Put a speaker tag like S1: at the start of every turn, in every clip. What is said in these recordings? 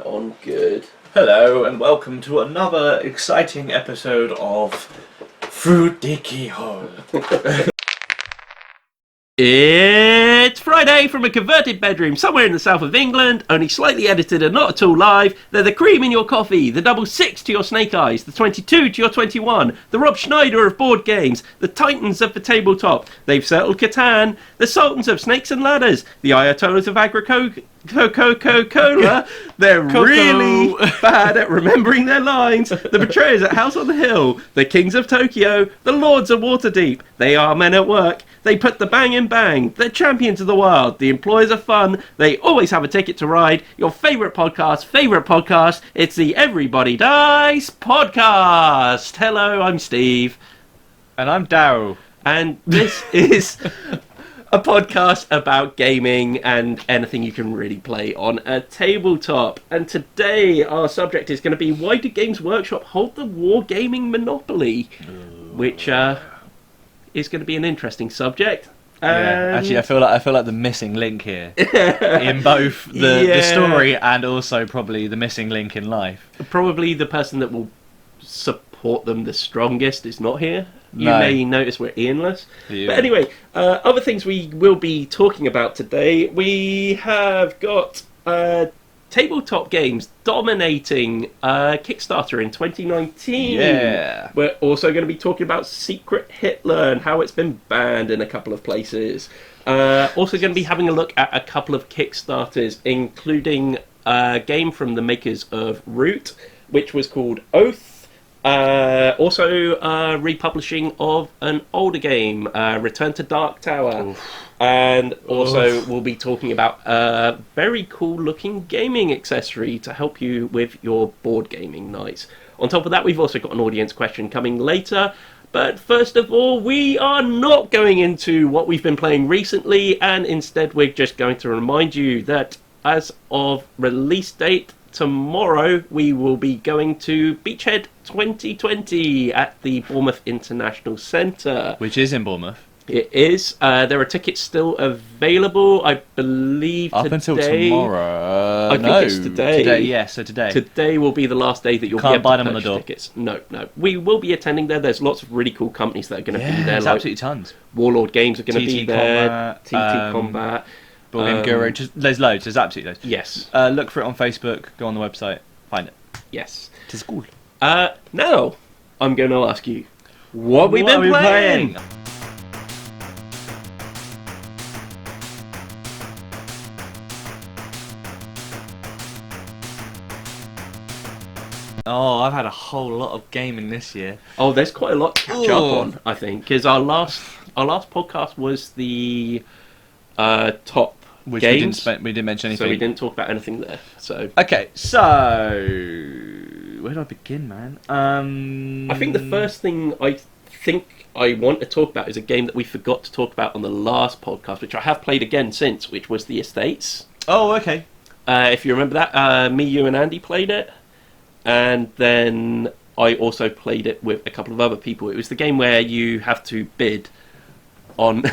S1: on good.
S2: Hello and welcome to another exciting episode of Fruit de Keyhole.
S1: It's Friday from a converted bedroom somewhere in the south of England, only slightly edited and not at all live. They're the cream in your coffee, the double six to your snake eyes, the 22 to your 21, the Rob Schneider of board games, the titans of the tabletop. They've settled Catan, the sultans of snakes and ladders, the ayatollahs of Coca-Cola. They're really bad at remembering their lines. The betrayers at House on the Hill, the kings of Tokyo, the lords of Waterdeep. They are men at work. They put the bang in bang. They're champions of the world. The employers are fun. They always have a ticket to ride. Your favourite podcast. It's the Everybody Dies podcast. Hello, I'm Steve.
S2: And I'm Daryl.
S1: And this is a podcast about gaming and anything you can really play on a tabletop. And today our subject is going to be, why do Games Workshop hold the wargaming monopoly? Which is going to be an interesting subject.
S2: Yeah, actually, I feel like the missing link here in both the story and also probably the missing link in life.
S1: Probably the person that will support them the strongest is not here. You may notice we're Ianless. Yeah. But anyway, other things we will be talking about today. We have got tabletop games dominating Kickstarter in 2019.
S2: Yeah.
S1: We're also going to be talking about Secret Hitler and how it's been banned in a couple of places. Also going to be having a look at a couple of Kickstarters, including a game from the makers of Root, which was called Oath. Also republishing of an older game, Return to Dark Tower. Oof. And also we'll be talking about a very cool looking gaming accessory to help you with your board gaming nights. On top of that, we've also got an audience question coming later. But first of all, we are not going into what we've been playing recently, and instead we're just going to remind you that as of release date, tomorrow we will be going to Beachhead 2020 at the Bournemouth International Centre.
S2: Which is in Bournemouth.
S1: It is. There are tickets still available, I believe,
S2: up
S1: today.
S2: Until tomorrow.
S1: I think it's today.
S2: So today.
S1: Today will be the last day that you'll
S2: Can't
S1: be able
S2: buy
S1: to
S2: them on the door.
S1: Tickets. No. We will be attending there. There's lots of really cool companies that are going to be there.
S2: There's
S1: like
S2: absolutely tons.
S1: Warlord Games are going to be there.
S2: Combat,
S1: TT Combat.
S2: Board Game Guru. There's loads. There's absolutely loads.
S1: Yes.
S2: Look for it on Facebook. Go on the website. Find it.
S1: Yes.
S2: It's cool.
S1: Now, I'm going to ask you, what we've been playing?
S2: Oh, I've had a whole lot of gaming this year.
S1: Oh, there's quite a lot to catch up on, I think, because our last podcast was the top
S2: which
S1: games.
S2: we didn't mention anything.
S1: So we didn't talk about anything there. So
S2: okay, so where do I begin, man?
S1: I think the first thing I want to talk about is a game that we forgot to talk about on the last podcast, which I have played again since, which was the Estates.
S2: Oh, okay.
S1: If you remember that, me, you, and Andy played it. And then I also played it with a couple of other people. It was the game where you have to bid on...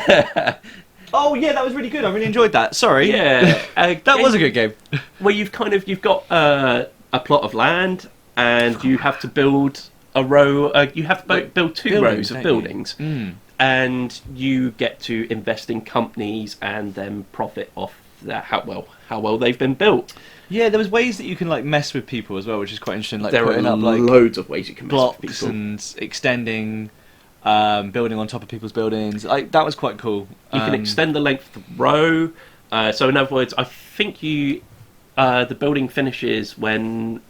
S2: Oh, yeah, that was really good. I really enjoyed that. Sorry.
S1: Yeah.
S2: That was a good game.
S1: Where you've got a plot of land, and you have to build a row... you have to build two rows of buildings. And you get to invest in companies and then profit off that, how well they've been built.
S2: Yeah, there was ways that you can mess with people as well, which is quite interesting. Like
S1: there
S2: putting
S1: are
S2: up
S1: loads of ways you can mess with
S2: blocks
S1: people
S2: and extending, building on top of people's buildings. That was quite cool.
S1: You can extend the length of the row. So in other words, I think the building finishes when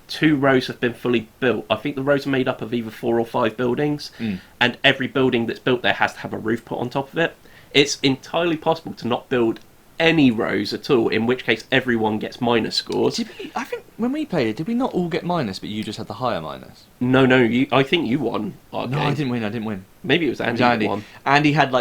S1: 2 rows have been fully built. I think the rows are made up of either 4 or 5 buildings, and every building that's built there has to have a roof put on top of it. It's entirely possible to not build any rows at all, in which case everyone gets minus scores.
S2: I think when we played it, did we not all get minus, but you just had the higher minus?
S1: No, I think you won our game.
S2: No, I didn't win.
S1: Maybe it was Andy that won.
S2: Andy had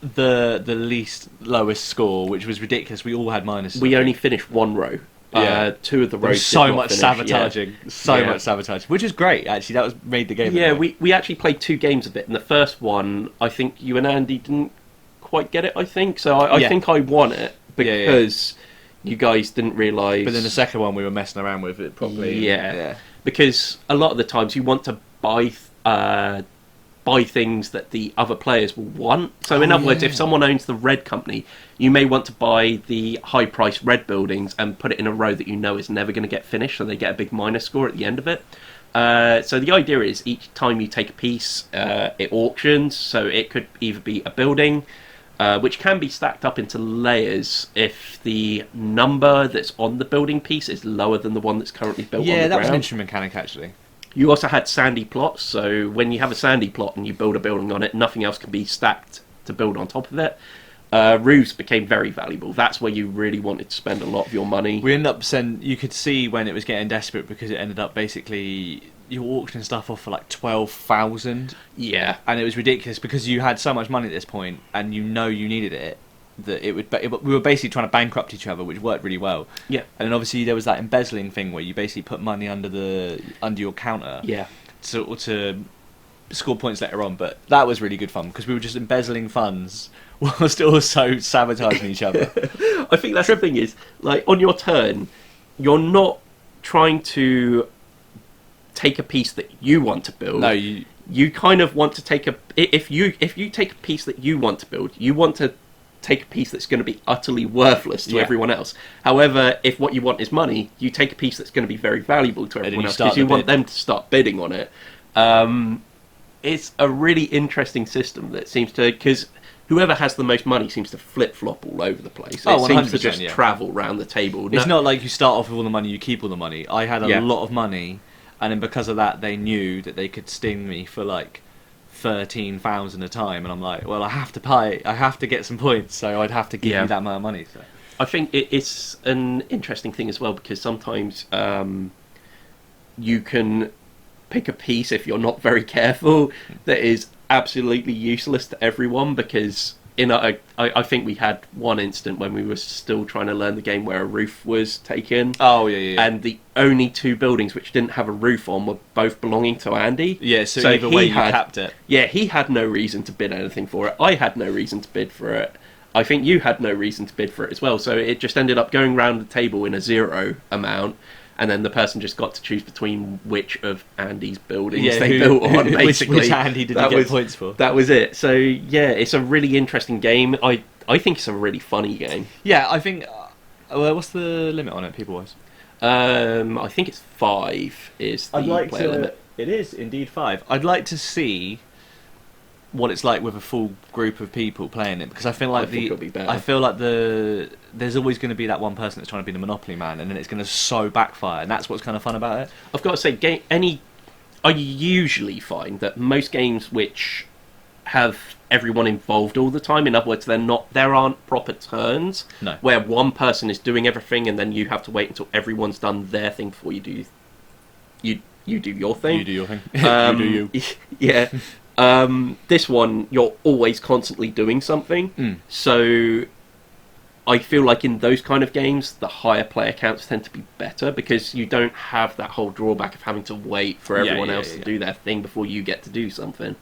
S2: the least lowest score, which was ridiculous. We all had minuses.
S1: We only finished 1 row. 2 of the rows.
S2: So much sabotaging, much sabotaging, which is great. Actually, that made the game.
S1: Yeah, we actually played 2 games of it, and the first one, I think you and Andy didn't quite get it. I think so. I think I won it because you guys didn't realise.
S2: But then the second one we were messing around with it properly.
S1: Yeah. Because a lot of the times you want to buy things that the other players will want. So in other words, if someone owns the red company, you may want to buy the high-priced red buildings and put it in a row that you know is never going to get finished, so they get a big minus score at the end of it. So the idea is each time you take a piece, it auctions, so it could either be a building, which can be stacked up into layers if the number that's on the building piece is lower than the one that's currently built on the ground.
S2: Yeah, that was an interesting mechanic, actually.
S1: You also had sandy plots, so when you have a sandy plot and you build a building on it, nothing else can be stacked to build on top of it. Roofs became very valuable. That's where you really wanted to spend a lot of your money.
S2: We ended up you could see when it was getting desperate because it ended up basically you were auctioning stuff off for like 12,000.
S1: Yeah.
S2: And it was ridiculous because you had so much money at this point and you needed it. That we were basically trying to bankrupt each other, which worked really well.
S1: Yeah.
S2: And then obviously there was that embezzling thing where you basically put money under your counter.
S1: Yeah.
S2: To score points later on, but that was really good fun because we were just embezzling funds whilst also sabotaging each other.
S1: I think that's the thing is, like, on your turn, you're not trying to take a piece that you want to build.
S2: No,
S1: you kind of want to take if you take a piece that you want to build, you want to take a piece that's going to be utterly worthless to everyone else. However, if what you want is money, you take a piece that's going to be very valuable to everyone else because you want them to start bidding on it. It's a really interesting system that seems to, because whoever has the most money seems to flip-flop all over the place. It seems to just travel around the table.
S2: It's not like you start off with all the money, you keep all the money. I had a lot of money, and then because of that, they knew that they could sting me for like 13,000 a time, and I'm like, well, I have to get some points, so I'd have to give you that amount of money. So
S1: I think it's an interesting thing as well because sometimes you can pick a piece if you're not very careful that is absolutely useless to everyone because I think we had one instant when we were still trying to learn the game where a roof was taken.
S2: Oh, yeah.
S1: And the only two buildings which didn't have a roof on were both belonging to Andy.
S2: Yeah, so either way you capped it.
S1: Yeah, he had no reason to bid anything for it. I had no reason to bid for it. I think you had no reason to bid for it as well. So it just ended up going round the table in a zero amount. And then the person just got to choose between which of Andy's buildings they built on, basically.
S2: Which Andy did he get points for?
S1: That was it. So, yeah, it's a really interesting game. I think it's a really funny game.
S2: Yeah, I think... what's the limit on it, people-wise?
S1: I think it's 5 is the player limit.
S2: It is indeed 5. I'd like to see what it's like with a full group of people playing it because I feel like there's always going to be that one person that's trying to be the Monopoly man, and then it's going to so backfire, and that's what's kind of fun about it.
S1: I've got to say, I usually find that most games which have everyone involved all the time, in other words, there aren't proper turns where one person is doing everything and then you have to wait until everyone's done their thing before you do your thing.
S2: You do your thing. You do you.
S1: Yeah. This one, you're always constantly doing something. So I feel like in those kind of games, the higher player counts tend to be better because you don't have that whole drawback of having to wait for everyone else to do their thing before you get to do something.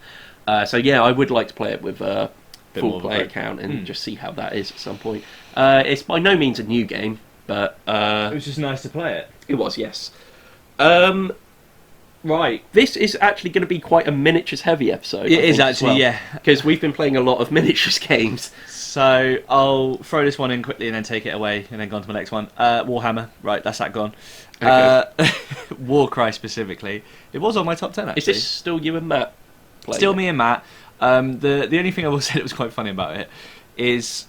S1: So yeah, I would like to play it with a full player count and just see how that is at some point. It's by no means a new game, but...
S2: it was just nice to play it.
S1: It was, yes. Right, this is actually going to be quite a miniatures heavy episode.
S2: It is actually, yeah.
S1: Because we've been playing a lot of miniatures games.
S2: So I'll throw this one in quickly and then take it away and then go on to my next one. Warhammer, right, that's that gone. Okay. Warcry specifically. It was on my top 10 actually.
S1: Is this still you and Matt playing
S2: Still me and Matt. The only thing I will say that was quite funny about it is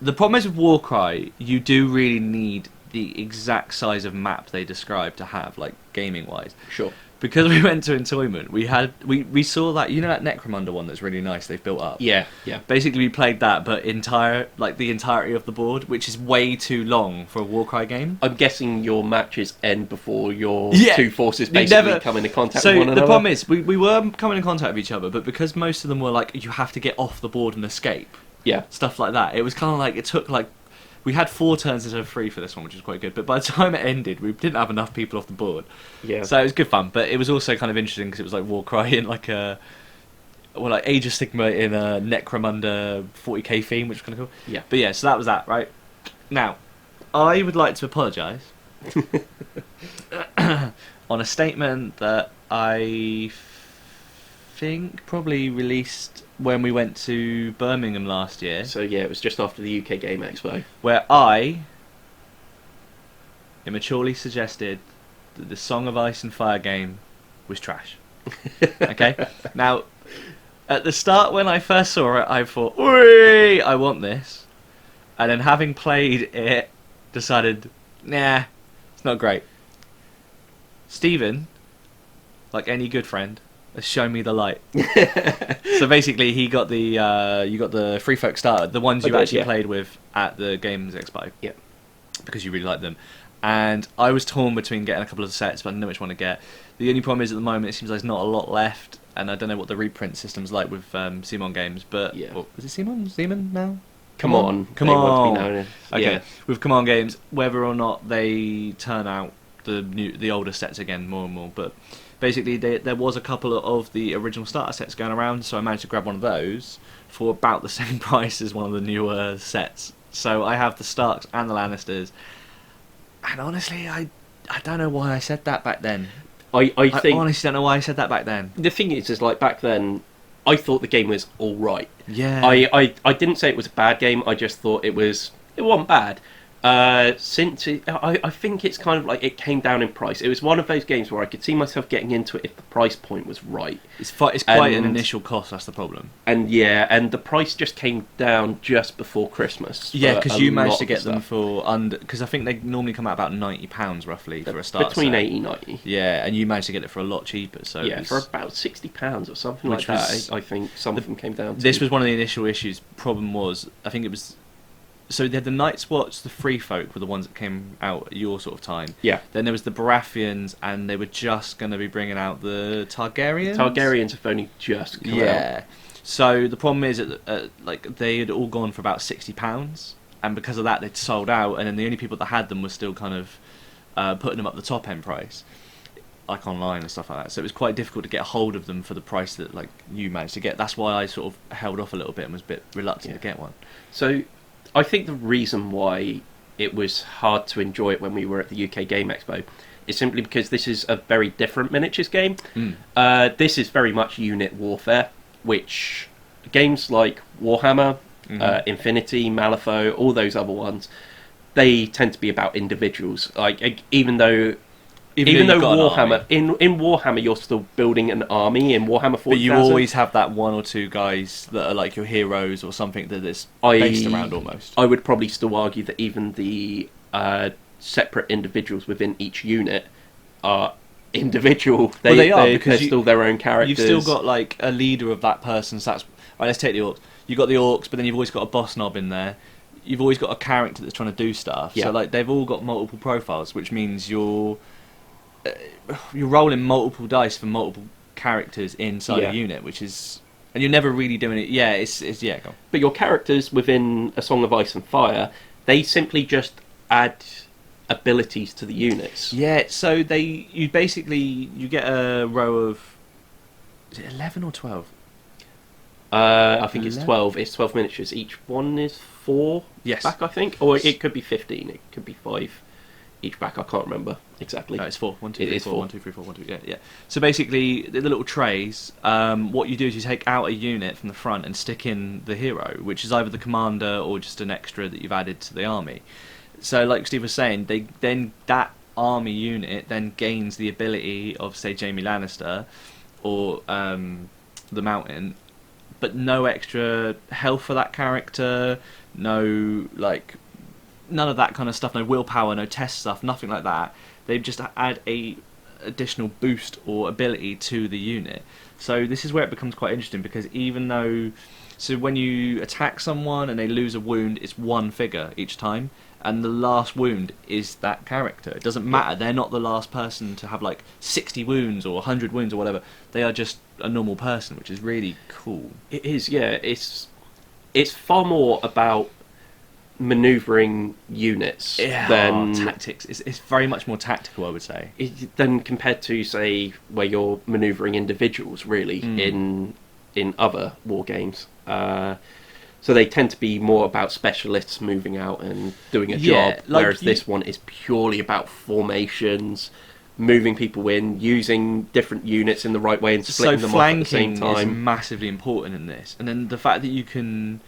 S2: the problem is with Warcry, you do really need the exact size of map they describe to have, like gaming wise.
S1: Sure.
S2: Because we went to Entoyment, we saw that, you know, that Necromunda one that's really nice they've built up.
S1: Yeah.
S2: Basically, we played that, but the entirety of the board, which is way too long for a Warcry game.
S1: I'm guessing your matches end before your two forces basically come into contact with one another.
S2: So the problem is, we were coming in contact with each other, but because most of them were like, you have to get off the board and escape.
S1: Yeah.
S2: Stuff like that. It was kind of like, it took like, we had 4 turns instead of 3 for this one, which was quite good. But by the time it ended, we didn't have enough people off the board.
S1: Yeah.
S2: So it was good fun. But it was also kind of interesting because it was like Warcry in like Age of Sigma in a Necromunda 40k theme, which was kind of cool.
S1: Yeah.
S2: But yeah, so that was that, right? Now, I would like to apologise on a statement that I think probably released when we went to Birmingham last year.
S1: So yeah, it was just after the UK Game Expo,
S2: where I immaturely suggested that the Song of Ice and Fire game was trash. Okay? Now, at the start when I first saw it, I thought, "Oi, I want this." And then having played it, decided, nah, it's not great. Stephen, like any good friend, has shown me the light. So basically, he got the you got the Free Folk starter, the ones you actually played with at the Games Expo.
S1: Yeah.
S2: Because you really liked them. And I was torn between getting a couple of sets, but I didn't know which one to get. The only problem is at the moment it seems like there's not a lot left, and I don't know what the reprint system's like with Simon Games. But is it Simon? Zeman now?
S1: Come on.
S2: Come on.
S1: Want to be known as,
S2: okay. With Come On Games, whether or not they turn out the older sets again more and more, but basically there was a couple of the original starter sets going around, so I managed to grab one of those for about the same price as one of the newer sets. So I have the Starks and the Lannisters, and honestly, I don't know why I said that back then.
S1: I think
S2: honestly don't know why I said that back then.
S1: The thing is like back then, I thought the game was all right.
S2: Yeah.
S1: I didn't say it was a bad game. I just thought it wasn't bad. I think it's kind of like it came down in price. It was one of those games where I could see myself getting into it if the price point was right.
S2: It's quite an initial cost. That's the problem.
S1: And and the price just came down just before Christmas.
S2: Yeah, because you managed to get them for under. Because I think they normally come out about £90 roughly for a start.
S1: Between
S2: set.
S1: 80 and 90.
S2: Yeah, and you managed to get it for a lot cheaper. So
S1: yeah, for about £60 or something like that. I think some of them came down.
S2: This was one of the initial issues. Problem was, I think it was. So they had the Night's Watch, the Free Folk were the ones that came out at your sort of time.
S1: Yeah.
S2: Then there was the Baratheons, and they were just going to be bringing out the Targaryens.
S1: Targaryens have only just come out.
S2: So the problem is that like they had all gone for about £60, and because of that they'd sold out, and then the only people that had them were still kind of putting them up the top end price, like online and stuff like that. So it was quite difficult to get a hold of them for the price that like you managed to get. That's why I sort of held off a little bit and was a bit reluctant to get one.
S1: So I think the reason why it was hard to enjoy it when we were at the UK Game Expo is simply because this is a very different miniatures game. This is very much unit warfare, which games like Warhammer, Infinity, Malifaux, all those other ones, they tend to be about individuals. Like even though Warhammer in Warhammer you're still building an army in Warhammer 40,000.
S2: But you always have that one or two guys that are like your heroes or something that is based around almost.
S1: I would probably still argue that even the separate individuals within each unit are individual. They're still their own characters.
S2: You've still got like a leader of that person. So that's right. Let's take the orcs. You've got the orcs, but then you've always got a boss knob in there. You've always got a character that's trying to do stuff. Yeah. So like they've all got multiple profiles, which means you're rolling multiple dice for multiple characters inside a unit, which is, and you're never really doing it. Yeah, it's go on.
S1: But your characters within A Song of Ice and Fire, they simply just add abilities to the units.
S2: Yeah, so you get a row of, is it 11 or 12?
S1: I think it's 12. It's 12 miniatures. Each one is 4 back, I think, or it could be 15. It could be 5. Each back, I can't remember exactly.
S2: No, it's 4. 1, 2, 3, 4. 1, 2, 3, 4, 1, 2. Yeah. So basically, the little trays. What you do is you take out a unit from the front and stick in the hero, which is either the commander or just an extra that you've added to the army. So, like Steve was saying, that army unit then gains the ability of, say, Jaime Lannister or the Mountain, but no extra health for that character. No, like. None of that kind of stuff, no willpower, no test stuff, nothing like that. They've just add a additional boost or ability to the unit. So this is where it becomes quite interesting, because even though, so when you attack someone and they lose a wound, it's one figure each time, and the last wound is that character. It doesn't matter, they're not the last person to have like 60 wounds or 100 wounds or whatever. They are just a normal person, which is really cool.
S1: It is, yeah. It's far more about manoeuvring units than
S2: tactics. It's very much more tactical, I would say,
S1: than compared to, say, where you're manoeuvring individuals really in other war games. So they tend to be more about specialists moving out and doing a
S2: Yeah,
S1: job,
S2: like
S1: whereas this one is purely about formations, moving people in, using different units in the right way and splitting them off at the same
S2: flanking is
S1: time.
S2: massively important in this, and then the fact that you can,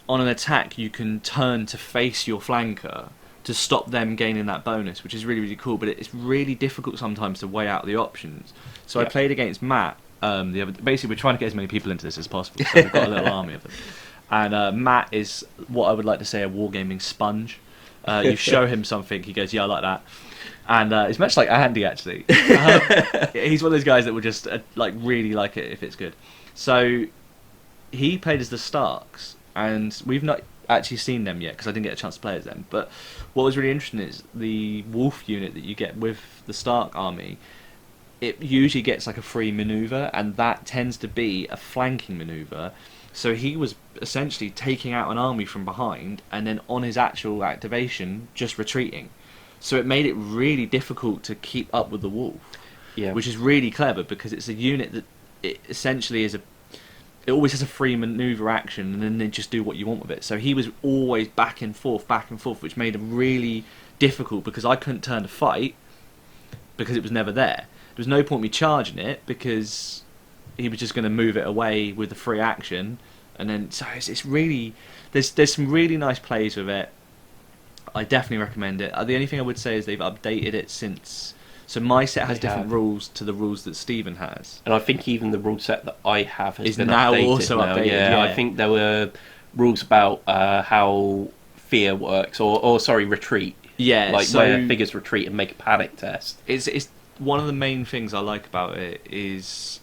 S2: on an attack, you can turn to face your flanker to stop them gaining that bonus, which is really, really cool. But it's really difficult sometimes to weigh out the options. So I played against Matt. Basically, we're trying to get as many people into this as possible. So we've got a little army of them. And Matt is what I would like to say a wargaming sponge. You show him something, he goes, "Yeah, I like that." And it's much like Andy, actually. He's one of those guys that will just really like it if it's good. So he played as the Starks, and we've not actually seen them yet because I didn't get a chance to play as them. But what was really interesting is the Wolf unit that you get with the Stark army. It usually gets like a free maneuver, and that tends to be a flanking maneuver. So he was essentially taking out an army from behind, and then on his actual activation, just retreating. So it made it really difficult to keep up with the Wolf, which is really clever because it's a unit that it essentially is it always has a free maneuver action, and then they just do what you want with it. So he was always back and forth, which made him really difficult because I couldn't turn to fight because it was never there. There was no point me charging it because he was just going to move it away with the free action, and then so it's really there's some really nice plays with it. I definitely recommend it. The only thing I would say is they've updated it since. So my set has different rules to the rules that Stephen has,
S1: and I think even the rule set that I have has been
S2: now
S1: updated
S2: also
S1: now.
S2: updated.
S1: Yeah, I think there were rules about how fear works, or sorry, retreat.
S2: Yeah,
S1: like
S2: so
S1: where figures retreat and make a panic test.
S2: It's one of the main things I like about it is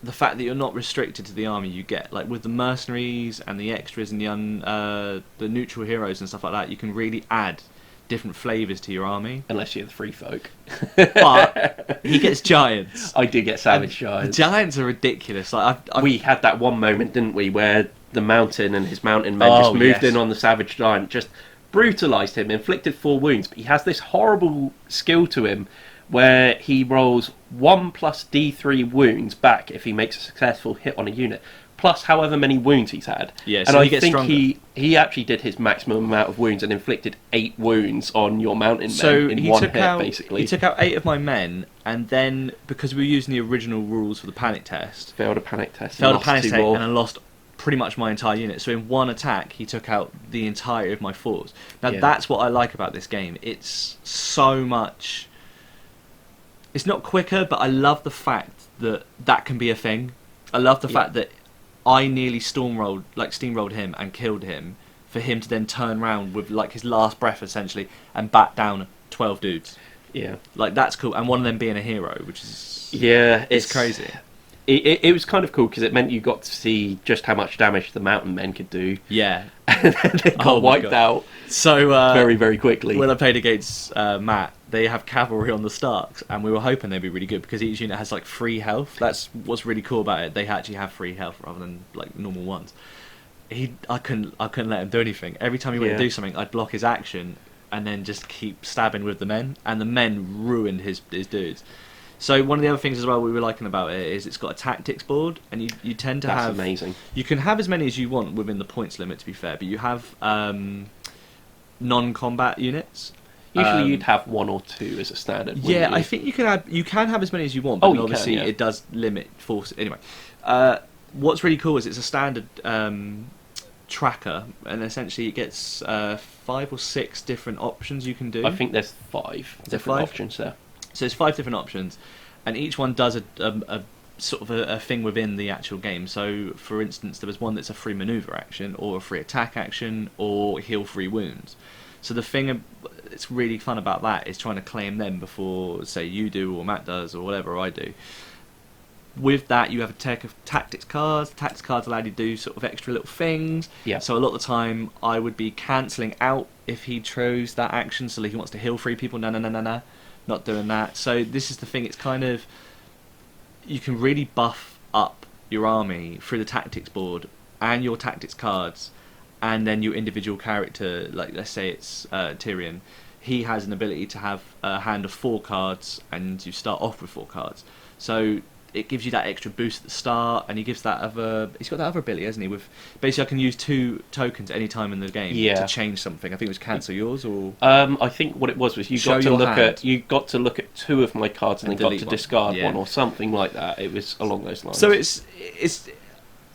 S2: the fact that you're not restricted to the army you get. Like with the mercenaries and the extras and the neutral heroes and stuff like that, you can really add different flavours to your army.
S1: Unless you're the free folk.
S2: But he gets giants.
S1: I do get savage giants.
S2: The giants are ridiculous. Like
S1: we had that one moment, didn't we, where the mountain and his mountain men just moved in on the savage giant, just brutalised him, inflicted 4 wounds, but he has this horrible skill to him where he rolls 1 plus d3 wounds back if he makes a successful hit on a unit, plus however many wounds he's had.
S2: Yeah,
S1: and
S2: so
S1: I
S2: he gets
S1: think
S2: stronger.
S1: he actually did his maximum amount of wounds and inflicted 8 wounds on your mountain men in one hit, basically.
S2: He took out 8 of my men, and then, because we were using the original rules for the panic test...
S1: Failed a panic test.
S2: And I lost pretty much my entire unit. So in one attack, he took out the entirety of my force. Now, that's what I like about this game. It's so much... It's not quicker, but I love the fact that that can be a thing. I love the fact that I nearly steamrolled him and killed him for him to then turn around with like his last breath essentially and bat down 12 dudes.
S1: Yeah.
S2: Like that's cool. And one of them being a hero, which is...
S1: Yeah,
S2: it's crazy.
S1: It was kind of cool because it meant you got to see just how much damage the mountain men could do.
S2: Yeah.
S1: And then they got wiped out
S2: so
S1: very, very quickly.
S2: When I played against Matt, they have cavalry on the Starks, and we were hoping they'd be really good because each unit has like free health. That's what's really cool about it. They actually have free health rather than like normal ones. I couldn't let him do anything. Every time he went to do something, I'd block his action and then just keep stabbing with the men, and the men ruined his dudes. So one of the other things as well we were liking about it is it's got a tactics board, and you tend to have...
S1: That's amazing.
S2: You can have as many as you want within the points limit, to be fair, but you have non-combat units.
S1: Usually you'd have 1 or 2 as a standard.
S2: Yeah, I think you can have as many as you want, but obviously it does limit force. Anyway, what's really cool is it's a standard tracker, and essentially it gets 5 or 6 different options you can do.
S1: I think there's 5 different options there.
S2: So there's 5 different options, and each one does a sort of a thing within the actual game. So, for instance, there was one that's a free maneuver action, or a free attack action, or heal 3 wounds. So the thing that's really fun about that is trying to claim them before, say, you do, or Matt does, or whatever I do. With that, you have a deck of tactics cards. Tactics cards allow you to do sort of extra little things.
S1: Yeah.
S2: So a lot of the time, I would be cancelling out if he chose that action. So like he wants to heal 3 people. No. Not doing that. So this is the thing. It's kind of... You can really buff up your army through the tactics board and your tactics cards, and then your individual character, like let's say it's Tyrion. He has an ability to have a hand of 4 cards, and you start off with 4 cards. So it gives you that extra boost at the start, and he gives that other. He's got that other ability, hasn't he? With basically, I can use 2 tokens any time in the game to change something. I think it was cancel yours or.
S1: I think what it was you got to look at 2 of my cards and then got to discard one or something like that. It was along those lines.
S2: So it's.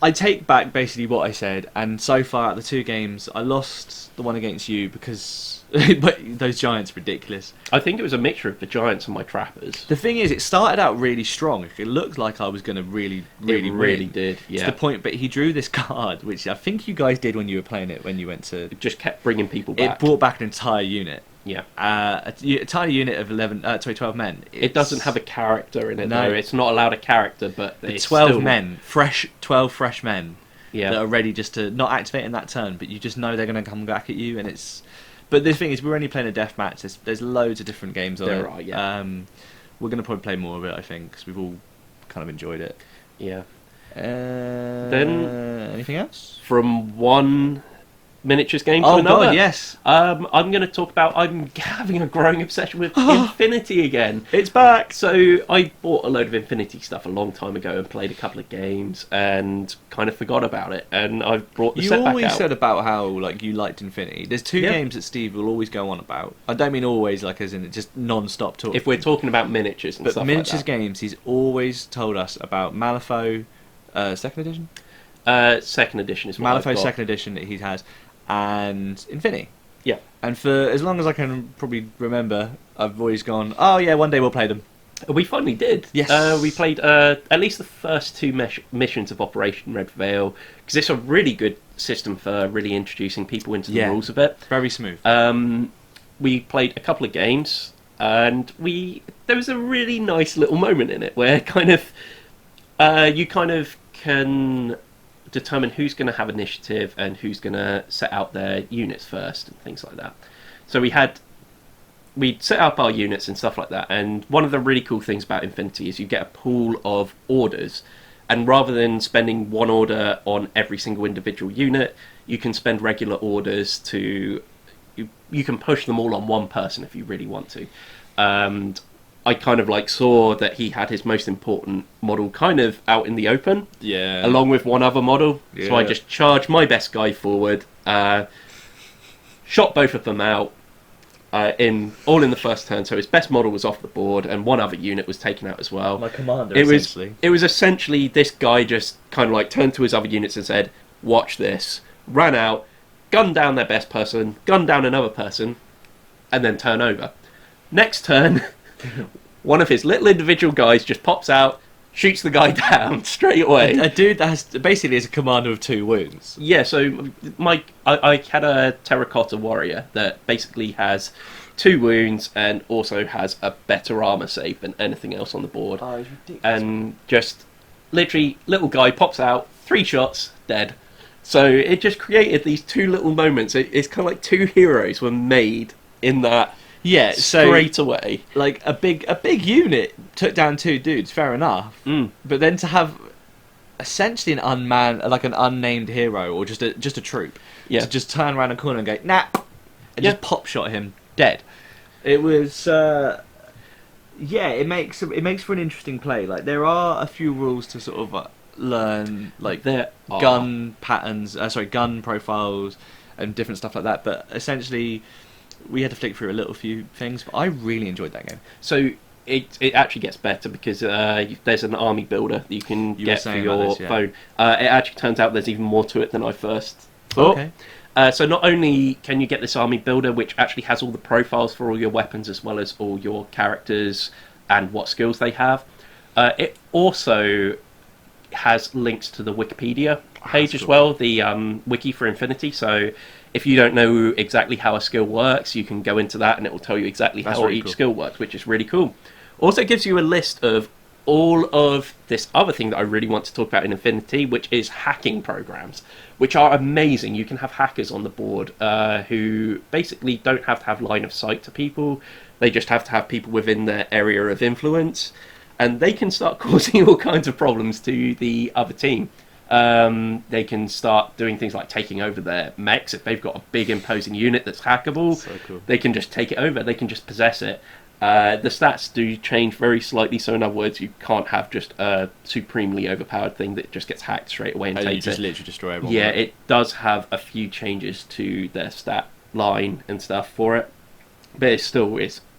S2: I take back basically what I said, and so far at the 2 games, I lost the one against you because but those giants are ridiculous.
S1: I think it was a mixture of the giants and my trappers.
S2: The thing is, it started out really strong. It looked like I was going to really
S1: did. Yeah.
S2: To the point, but he drew this card, which I think you guys did when you were playing it. When you went to,
S1: it just kept bringing people back.
S2: It brought back an entire unit.
S1: Yeah,
S2: an entire unit of 12 men.
S1: It doesn't have a character in it. No, it's not allowed a character, but it's
S2: 12 men, 12 fresh men.
S1: Yeah.
S2: That are ready just to not activate in that turn, but you just know they're going to come back at you, and it's. But the thing is, we're only playing a death match. There's loads of different games on it.
S1: There are, yeah.
S2: We're going to probably play more of it, I think, because we've all kind of enjoyed it.
S1: Yeah.
S2: Then anything else
S1: from one miniatures game to another?
S2: Oh god, yes.
S1: I'm going to talk about. I'm having a growing obsession with Infinity again.
S2: It's back.
S1: So I bought a load of Infinity stuff a long time ago and played a couple of games and kind of forgot about it. And I've brought the set back out.
S2: You always said about how you liked Infinity. There's 2 games that Steve will always go on about. I don't mean always, as in just non-stop talk.
S1: If we're talking about miniatures and stuff like that. But
S2: miniatures games, he's always told us about Malifaux, 2nd edition.
S1: 2nd edition is what
S2: Malifaux 2nd edition that he has. And Infinity.
S1: Yeah.
S2: And for as long as I can probably remember, I've always gone, oh yeah, one day we'll play them.
S1: We finally did.
S2: Yes.
S1: We played at least the first 2 missions of Operation Red Veil, because it's a really good system for really introducing people into the rules of it.
S2: Very smooth.
S1: We played a couple of games, and there was a really nice little moment in it where you kind of can determine who's going to have initiative and who's going to set out their units first and things like that. So we'd set up our units and stuff like that, and one of the really cool things about Infinity is you get a pool of orders, and rather than spending 1 order on every single individual unit, you can spend regular orders to you can push them all on one person if you really want to. And I kind of saw that he had his most important model kind of out in the open, along with one other model. So I just charged my best guy forward, shot both of them out, all in the first turn. So his best model was off the board, and one other unit was taken out as well.
S2: My commander,
S1: essentially. It was essentially this guy just kind of turned to his other units and said, "Watch this." Ran out, gunned down their best person, gunned down another person, and then turn over. Next turn. One of his little individual guys just pops out, shoots the guy down straight away.
S2: A dude that has basically is a commander of 2 wounds.
S1: Yeah, so I had a terracotta warrior that basically has 2 wounds and also has a better armor save than anything else on the board.
S2: Oh, it's ridiculous.
S1: And just literally, little guy pops out, 3 shots, dead. So it just created these 2 little moments. It's kind of 2 heroes were made in that.
S2: Yeah,
S1: straight away.
S2: A big unit took down 2 dudes, fair enough. But then to have essentially an unnamed hero or just a troop, to just turn around a corner and go, nah, and just pop shot him dead. It was it makes for an interesting play. There are a few rules to sort of learn, gun patterns, gun profiles and different stuff like that, but essentially we had to flick through a few things, but I really enjoyed that game.
S1: So it actually gets better because there's an army builder that you can get for your phone. It actually turns out there's even more to it than I first thought.
S2: Okay.
S1: So not only can you get this army builder, which actually has all the profiles for all your weapons as well as all your characters and what skills they have, it also has links to the Wikipedia page as well, the wiki for Infinity. So if you don't know exactly how a skill works, you can go into that and it will tell you exactly how each skill works, which is really cool. Also gives you a list of all of this other thing that I really want to talk about in Infinity, which is hacking programs, which are amazing. You can have hackers on the board who basically don't have to have line of sight to people. They just have to have people within their area of influence, and they can start causing all kinds of problems to the other team. They can start doing things like taking over their mechs. If they've got a big imposing unit that's hackable,
S2: so cool.
S1: They can just take it over. They can just possess it. The stats do change very slightly, so in other words, you can't have just a supremely overpowered thing that just gets hacked straight away and takes
S2: you just literally destroy everyone.
S1: Yeah, it does have a few changes to their stat line and stuff for it, but it's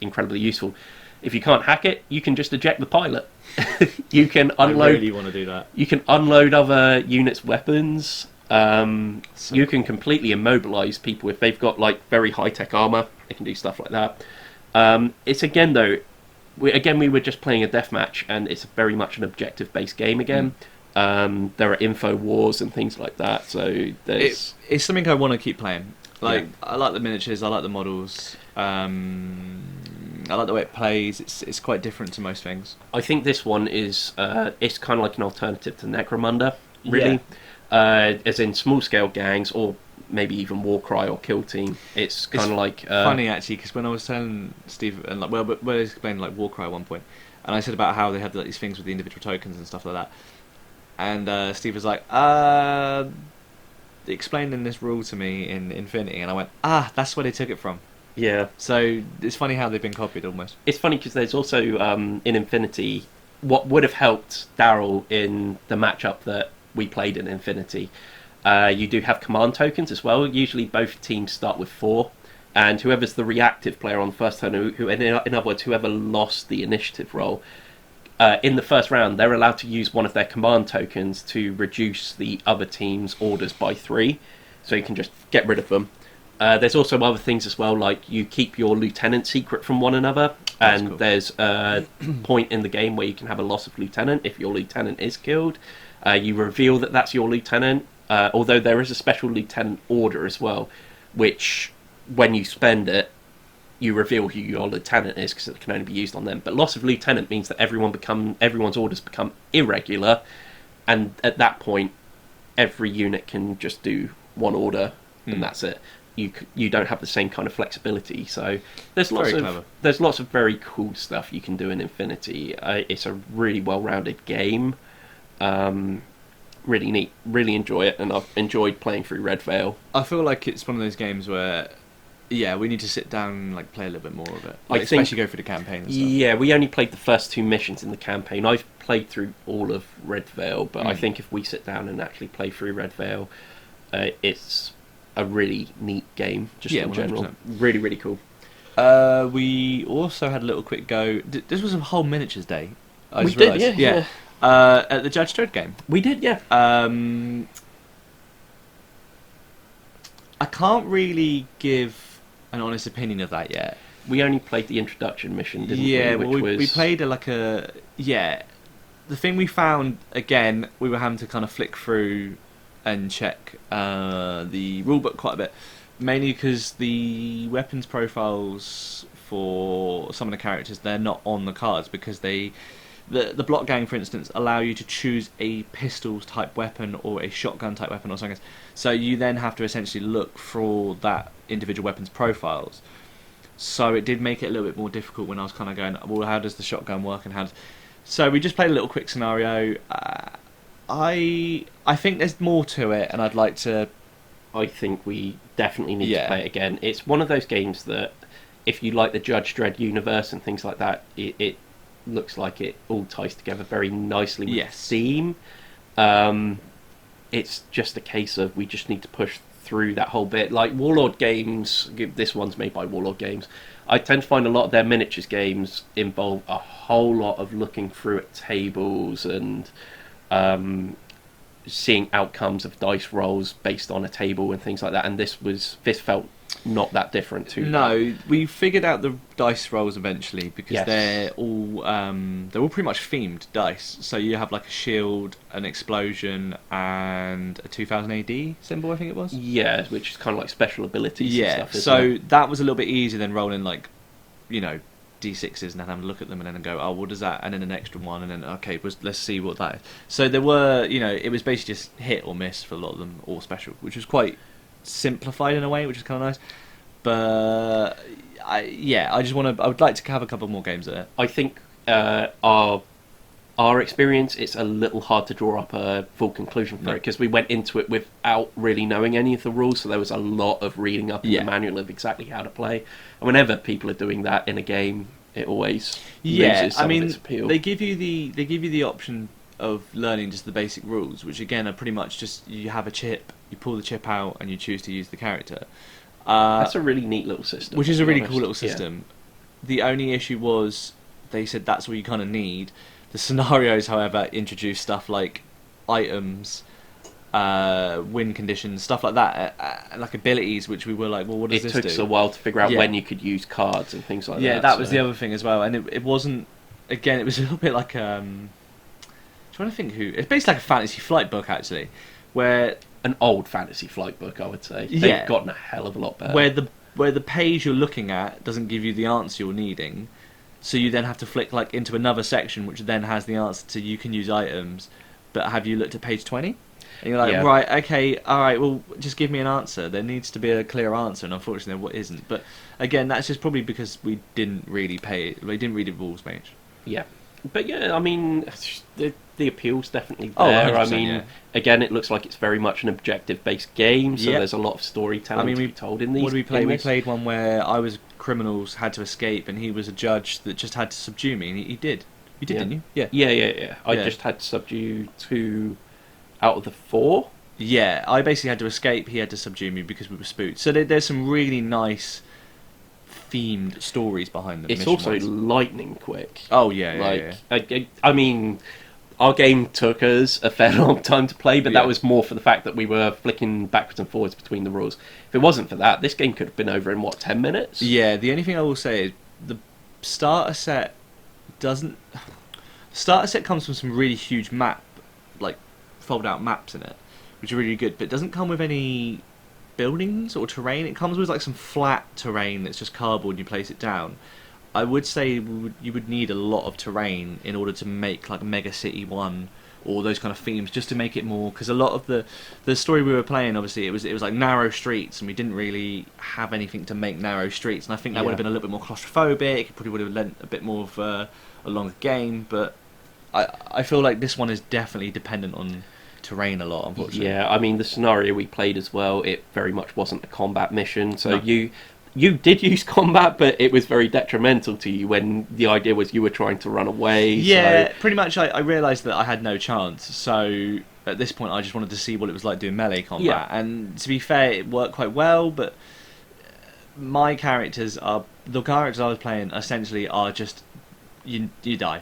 S1: incredibly useful. If you can't hack it, you can just eject the pilot. You can unload.
S2: I really want to do that.
S1: You can unload other units' weapons. You can completely immobilize people if they've got like very high-tech armor. They can do stuff like that. It's again though, we were just playing a deathmatch, and it's very much an objective-based game again. There are info wars and things like that, so
S2: it's something I want to keep playing. I like the miniatures, I like the models, I like the way it plays. It's quite different to most things.
S1: I think this one is it's kind of like an alternative to Necromunda, really, as in small-scale gangs or maybe even Warcry or Kill Team. It's kind of like
S2: funny actually, because when I was telling Steve and I was explaining like Warcry at one point, and I said about how they have like, these things with the individual tokens and stuff like that, and Steve was like, explaining this rule to me in Infinity, and I went, that's where they took it from.
S1: Yeah.
S2: So it's funny how they've been copied almost.
S1: It's funny because there's also in Infinity, what would have helped Daryl in the matchup that we played in Infinity. You do have command tokens as well. Usually both teams start with 4, and whoever's the reactive player on the first turn, who in other words, whoever lost the initiative roll, in the first round, they're allowed to use one of their command tokens to reduce the other team's orders by 3, so you can just get rid of them. There's also other things as well, like you keep your lieutenant secret from one another, and cool. There's a point in the game where you can have a loss of lieutenant if your lieutenant is killed. You reveal that that's your lieutenant, although there is a special lieutenant order as well, which when you spend it, you reveal who your lieutenant is because it can only be used on them. But loss of lieutenant means that everyone's orders become irregular, and at that point, every unit can just do one order, and that's it. You don't have the same kind of flexibility, so there's lots of very cool stuff you can do in Infinity. It's a really well-rounded game, really neat, really enjoy it, and I've enjoyed playing through Red Veil.
S2: I feel like it's one of those games where we need to sit down and like play a little bit more of it, especially go through the campaign and stuff.
S1: Yeah, we only played the first 2 missions in the campaign. I've played through all of Red Veil, but I think if we sit down and actually play through Red Veil, it's a really neat game, just in general. 100%. Really, really cool.
S2: We also had a little quick go. This was a whole miniatures day.
S1: We did, yeah.
S2: At the Judge Dredd game.
S1: We did, yeah.
S2: I can't really give an honest opinion of that yet.
S1: We only played the introduction mission, didn't we? Yeah,
S2: we played the thing we found, again, we were having to kind of flick through and check the rulebook quite a bit, mainly because the weapons profiles for some of the characters, they're not on the cards because the block gang, for instance, allow you to choose a pistols type weapon or a shotgun type weapon or something. So you then have to essentially look for that individual weapon's profiles. So it did make it a little bit more difficult when I was kind of going, well, how does the shotgun work and so we just played a little quick scenario. I think there's more to it, and I'd like to.
S1: I think we definitely need to play it again. It's one of those games that, if you like the Judge Dredd universe and things like that, it looks like it all ties together very nicely with the theme. It's just a case of we just need to push through that whole bit. Like Warlord games, this one's made by Warlord Games. I tend to find a lot of their miniatures games involve a whole lot of looking through at tables and seeing outcomes of dice rolls based on a table and things like that. And this felt not that different to
S2: that. We figured out the dice rolls eventually because they're all pretty much themed dice. So you have like a shield, an explosion, and a 2000 AD symbol, I think it was.
S1: Yeah, which is kind of like special abilities. And stuff,
S2: so
S1: it?
S2: That was a little bit easier than rolling like, D6s and then having a look at them and then go, oh, what does that? And then an extra one, and then okay, let's see what that is. So there were, it was basically just hit or miss for a lot of them, or special, which was quite simplified in a way, which is kind of nice. But I would like to have a couple more games at it.
S1: I think our experience, it's a little hard to draw up a full conclusion for it because we went into it without really knowing any of the rules, so there was a lot of reading up in the manual of exactly how to play. And whenever people are doing that in a game, it always
S2: Yeah,
S1: loses some of its appeal.
S2: they give you the option of learning just the basic rules, which again are pretty much just you have a chip, you pull the chip out, and you choose to use the character.
S1: That's a really neat little system.
S2: Which is a really cool little system. Yeah. The only issue was they said that's what you kind of need. The scenarios, however, introduce stuff like items, win conditions, stuff like that, like abilities, which we were like, well, what does this do?
S1: It took us a while to figure out when you could use cards and things like that.
S2: Yeah, that was the other thing as well, and it wasn't. Again, it was a little bit like trying to think who. It's basically like a Fantasy Flight book, actually, where
S1: an old Fantasy Flight book, I would say. They've gotten a hell of a lot better.
S2: Where the page you're looking at doesn't give you the answer you're needing, so you then have to flick like into another section, which then has the answer to you can use items, but have you looked at page 20? And you're like, right, okay, all right, well, just give me an answer. There needs to be a clear answer, and unfortunately, there isn't. But again, that's just probably because we didn't really we didn't read the rules page.
S1: Yeah, but yeah, I mean, the appeal's definitely there. I mean, again, it looks like it's very much an objective-based game, so there's a lot of storytelling to be told in these.
S2: What did we play? We played one where I was criminals, had to escape, and he was a judge that just had to subdue me, and he did. You did, didn't you?
S1: Yeah. I just had to subdue 2 out of the 4.
S2: Yeah, I basically had to escape, he had to subdue me because we were spooked. So there's some really nice themed stories behind them.
S1: It's also lightning quick.
S2: Oh yeah.
S1: I mean, our game took us a fair long time to play, but that was more for the fact that we were flicking backwards and forwards between the rules. If it wasn't for that, this game could have been over in 10 minutes?
S2: Yeah, the only thing I will say is the starter set doesn't. The starter set comes from some really huge fold out maps in it, which are really good, but it doesn't come with any buildings or terrain. It comes with like some flat terrain that's just cardboard and you place it down. I would say you would need a lot of terrain in order to make like Mega City 1 or those kind of themes, just to make it more, because a lot of the story we were playing, obviously it was like narrow streets, and we didn't really have anything to make narrow streets, and I think that would have been a little bit more claustrophobic. It probably would have lent a bit more of a longer game, but I feel like this one is definitely dependent on terrain a lot, unfortunately.
S1: Yeah, I mean, the scenario we played as well, it very much wasn't a combat mission, so you did use combat, but it was very detrimental to you when the idea was you were trying to run away.
S2: Yeah, pretty much I realised that I had no chance, so at this point I just wanted to see what it was like doing melee combat, and to be fair, it worked quite well, but the characters I was playing essentially are just, you die.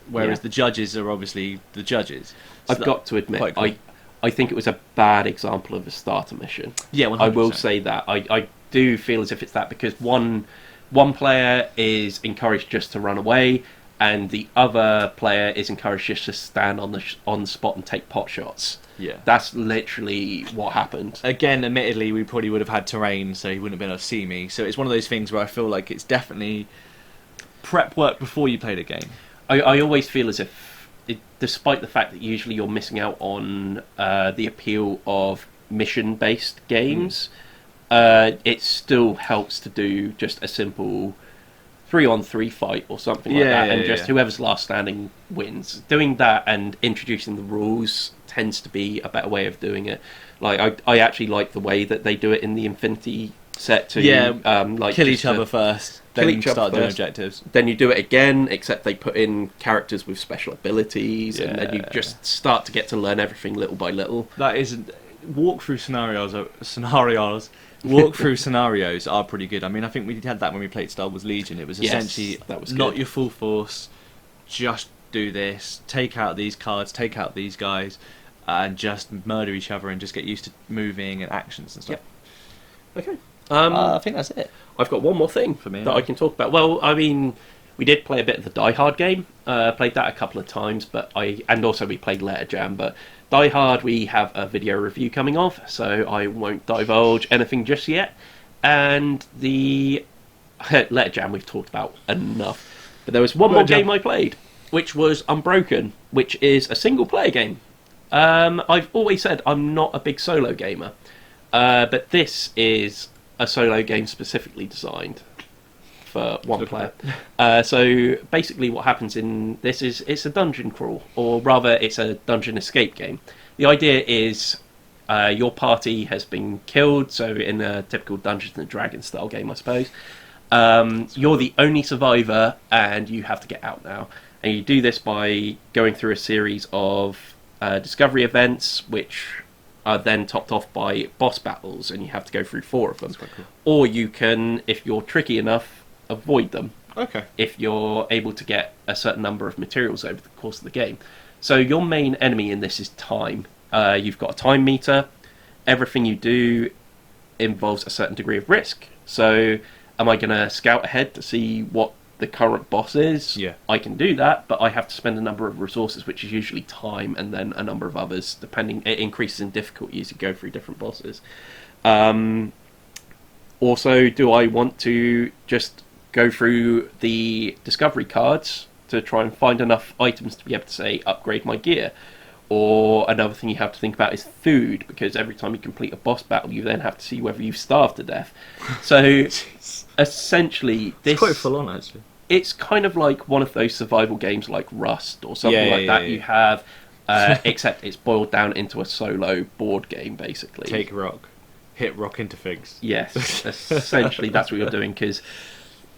S2: Whereas the judges are obviously the judges. So
S1: I've got to admit,
S2: cool.
S1: I think it was a bad example of a starter mission.
S2: Yeah, 100%.
S1: I will say that. I do feel as if it's that, because one player is encouraged just to run away, and the other player is encouraged just to stand on the spot and take pot shots.
S2: Yeah.
S1: That's literally what happened.
S2: Again, admittedly, we probably would have had terrain, so he wouldn't have been able to see me. So it's one of those things where I feel like it's definitely prep work before you play the game.
S1: I always feel as if, despite the fact that usually you're missing out on the appeal of mission-based games, it still helps to do just a simple 3-on-3 fight or something like that, and whoever's last standing wins. Doing that and introducing the rules tends to be a better way of doing it. Like I actually like the way that they do it in the Infinity set to
S2: kill each other first, then start doing objectives.
S1: Then you do it again, except they put in characters with special abilities, and then you just start to get to learn everything little by little.
S2: That isn't walkthrough scenarios. Walkthrough scenarios are pretty good. I mean, I think we had that when we played Star Wars Legion. It was essentially not your full force, just do this, take out these cards, take out these guys, and just murder each other and just get used to moving and actions and stuff.
S1: Yep. Okay.
S2: I think that's it.
S1: I've got one more thing
S2: for me
S1: that I can talk about. Well, I mean, we did play a bit of the Die Hard game. Played that a couple of times, and also we played Letter Jam. But Die Hard, we have a video review coming off, so I won't divulge anything just yet. And the Letter Jam we've talked about enough. But there was one more game I played, which was Unbroken, which is a single-player game. I've always said I'm not a big solo gamer, but this is a solo game specifically designed for one player. So basically what happens in this is it's a dungeon crawl, or rather it's a dungeon escape game. The idea is your party has been killed, so in a typical Dungeons and Dragons style game, I suppose, You're the only survivor, and you have to get out now. And you do this by going through a series of discovery events, which are then topped off by boss battles, and you have to go through 4 of them.
S2: That's quite cool.
S1: Or you can, if you're tricky enough, avoid them.
S2: Okay.
S1: If you're able to get a certain number of materials over the course of the game. So your main enemy in this is time. You've got a time meter. Everything you do involves a certain degree of risk. So am I going to scout ahead to see what the current boss is?
S2: Yeah.
S1: I can do that, but I have to spend a number of resources, which is usually time and then a number of others, depending. It increases in difficulty as you go through different bosses. Also, do I want to just go through the discovery cards to try and find enough items to be able to, say, upgrade my gear? Or another thing you have to think about is food, because every time you complete a boss battle, you then have to see whether you've starved to death. So, essentially, this...
S2: It's quite full on, actually.
S1: It's kind of like one of those survival games like Rust or something like that. You have, except it's boiled down into a solo board game, basically.
S2: Take rock. Hit rock into figs.
S1: Yes, essentially that's what you're doing, because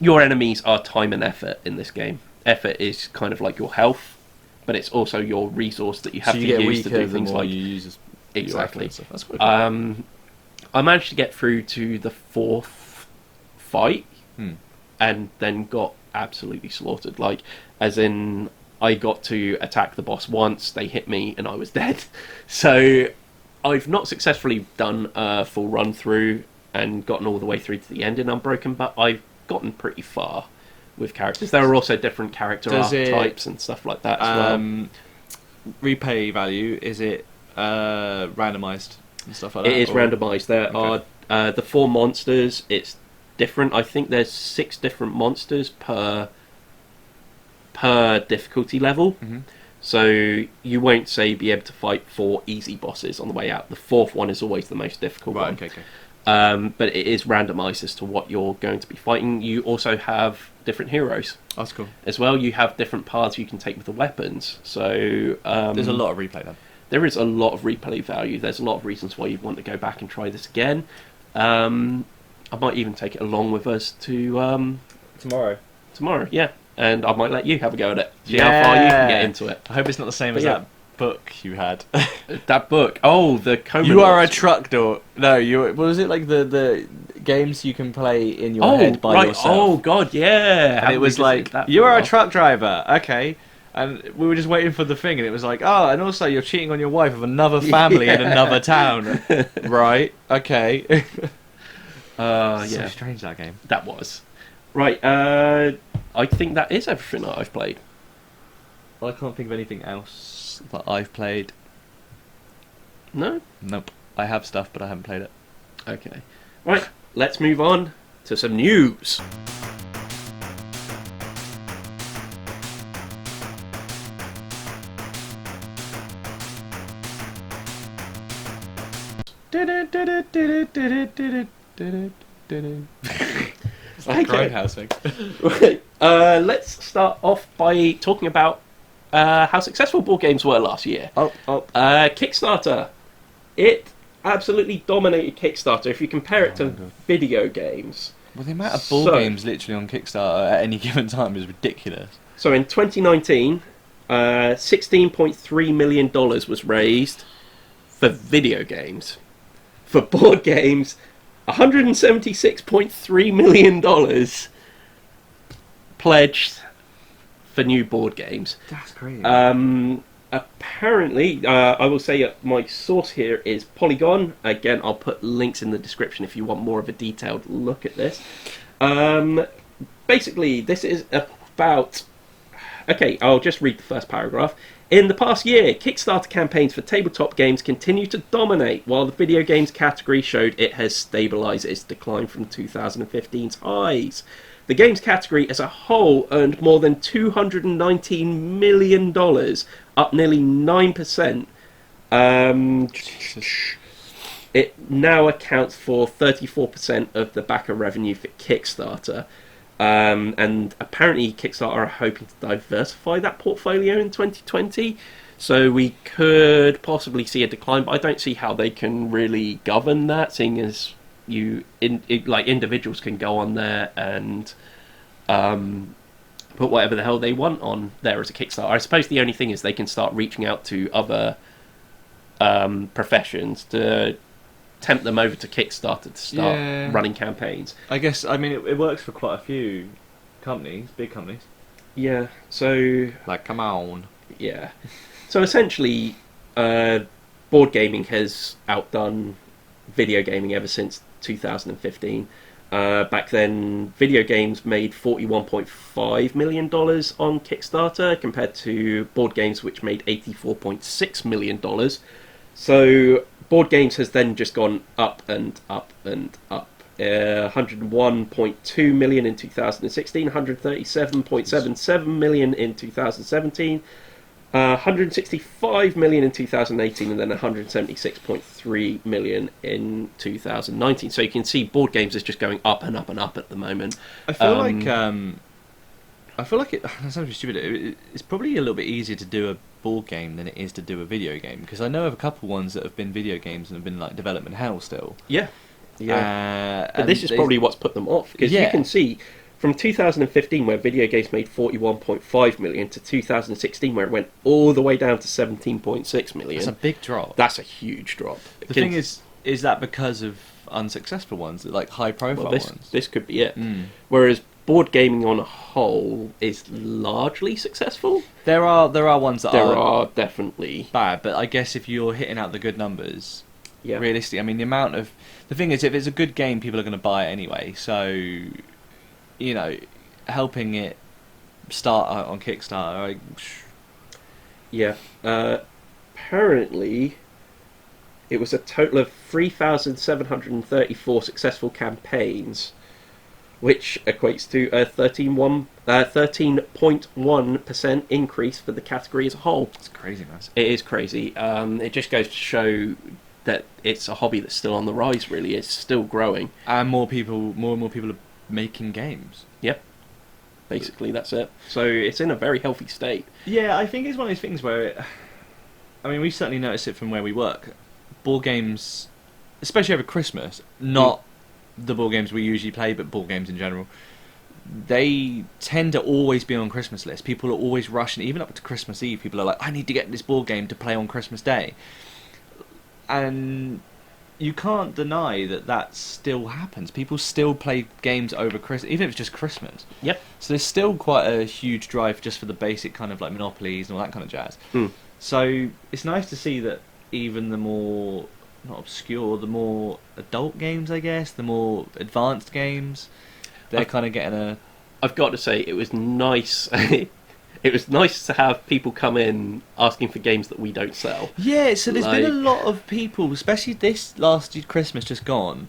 S1: your enemies are time and effort in this game. Effort is kind of like your health, but it's also your resource that you have to use to do things like...
S2: you use
S1: exactly.
S2: That's quite cool.
S1: I managed to get through to the 4th fight, and then got absolutely slaughtered. Like, as in, I got to attack the boss once, they hit me, and I was dead. So, I've not successfully done a full run through and gotten all the way through to the end in Unbroken, but I've gotten pretty far with characters. There are also different character archetypes and stuff like that as well.
S2: Replay value, is it randomised and stuff like that?
S1: It is randomised. There are the 4 monsters. It's different. I think there's 6 different monsters per difficulty level.
S2: Mm-hmm.
S1: So you won't, say, be able to fight 4 easy bosses on the way out. The 4th one is always the most difficult one.
S2: Okay.
S1: But it is randomised as to what you're going to be fighting. You also have different heroes.
S2: That's cool.
S1: As well, you have different paths you can take with the weapons. So
S2: there's a lot of replay then.
S1: There is a lot of replay value. There's a lot of reasons why you'd want to go back and try this again. I might even take it along with us to... Tomorrow, yeah. And I might let you have a go at it. See how far you can get into it.
S2: I hope it's not the same as that book you had.
S1: That book? Oh, the Coma.
S2: You are a truck door. No, what was it, like the games you can play in your head by yourself?
S1: Oh, God, yeah.
S2: And it was like, you are a truck driver. Okay. And we were just waiting for the thing, and it was like, oh, and also you're cheating on your wife with another family in another town. Right, okay. So strange, that game.
S1: That was. Right, I think that is everything that I've played.
S2: I can't think of anything else that I've played.
S1: No?
S2: Nope. I have stuff, but I haven't played it.
S1: Okay. Right, let's move on to some news.
S2: Grindhouse thing.
S1: Right. Let's start off by talking about how successful board games were last year. Kickstarter. It absolutely dominated Kickstarter. If you compare it to video games.
S2: Well, the amount of board games literally on Kickstarter at any given time is ridiculous.
S1: So in 2019, $16.3 million was raised for video games. For board games, $176.3 million pledged for new board games.
S2: That's crazy.
S1: Apparently, I will say my source here is Polygon. Again, I'll put links in the description if you want more of a detailed look at this. Basically, this is about... Okay, I'll just read the first paragraph. In the past year, Kickstarter campaigns for tabletop games continue to dominate, while the video games category showed it has stabilised its decline from 2015's highs. The games category as a whole earned more than $219 million, up nearly 9%. It now accounts for 34% of the backer revenue for Kickstarter. And apparently Kickstarter are hoping to diversify that portfolio in 2020. So we could possibly see a decline, but I don't see how they can really govern that, seeing as individuals can go on there and put whatever the hell they want on there as a Kickstarter. I suppose the only thing is they can start reaching out to other professions to tempt them over to Kickstarter to start running campaigns.
S2: I guess, I mean, it works for quite a few companies, big companies.
S1: Yeah, so...
S2: Like, come on.
S1: Yeah. So essentially, board gaming has outdone video gaming ever since 2015. Back then, video games made $41.5 million on Kickstarter compared to board games which made $84.6 million. So board games has then just gone up and up and up. 101.2 million in 2016, 137.77 million in 2017, 165 million in 2018, and then 176.3 million in 2019. So you can see board games is just going up and up and up at the moment.
S2: I feel like it that sounds stupid. It's probably a little bit easier to do a board game than it is to do a video game, because I know of a couple ones that have been video games and have been like development hell still.
S1: Yeah. But this is probably what's put them off, because you can see from 2015 where video games made 41.5 million to 2016 where it went all the way down to 17.6 million.
S2: That's a big drop.
S1: That's a huge drop.
S2: The thing is that because of unsuccessful ones, like high profile ones?
S1: This could be it. Whereas board gaming on a whole is largely successful.
S2: There are ones that
S1: are definitely
S2: bad, but I guess if you're hitting out the good numbers, realistically, I mean, the thing is, if it's a good game, people are going to buy it anyway. So, you know, helping it start out on Kickstarter.
S1: Apparently, it was a total of 3,734 successful campaigns, which equates to a 13.1% increase for the category as a whole.
S2: It's crazy, man.
S1: It is crazy. It just goes to show that it's a hobby that's still on the rise, really. It's still growing.
S2: And more and more people are making games.
S1: Yep. Basically, that's it. So it's in a very healthy state.
S2: Yeah, I think it's one of those things where... I mean, we certainly notice it from where we work. Board games, especially over Christmas, not the board games we usually play, but board games in general, they tend to always be on Christmas lists. People are always rushing, even up to Christmas Eve. People are like, I need to get this board game to play on Christmas Day. And you can't deny that still happens. People still play games over Christmas, even if it's just Christmas.
S1: Yep.
S2: So there's still quite a huge drive just for the basic kind of like monopolies and all that kind of jazz. So it's nice to see that even the more, not obscure, the more adult games, I guess, the more advanced games, they're kind of getting a...
S1: I've got to say, it was nice... It was nice to have people come in asking for games that we don't sell.
S2: Yeah, so there's been a lot of people, especially this last Christmas just gone,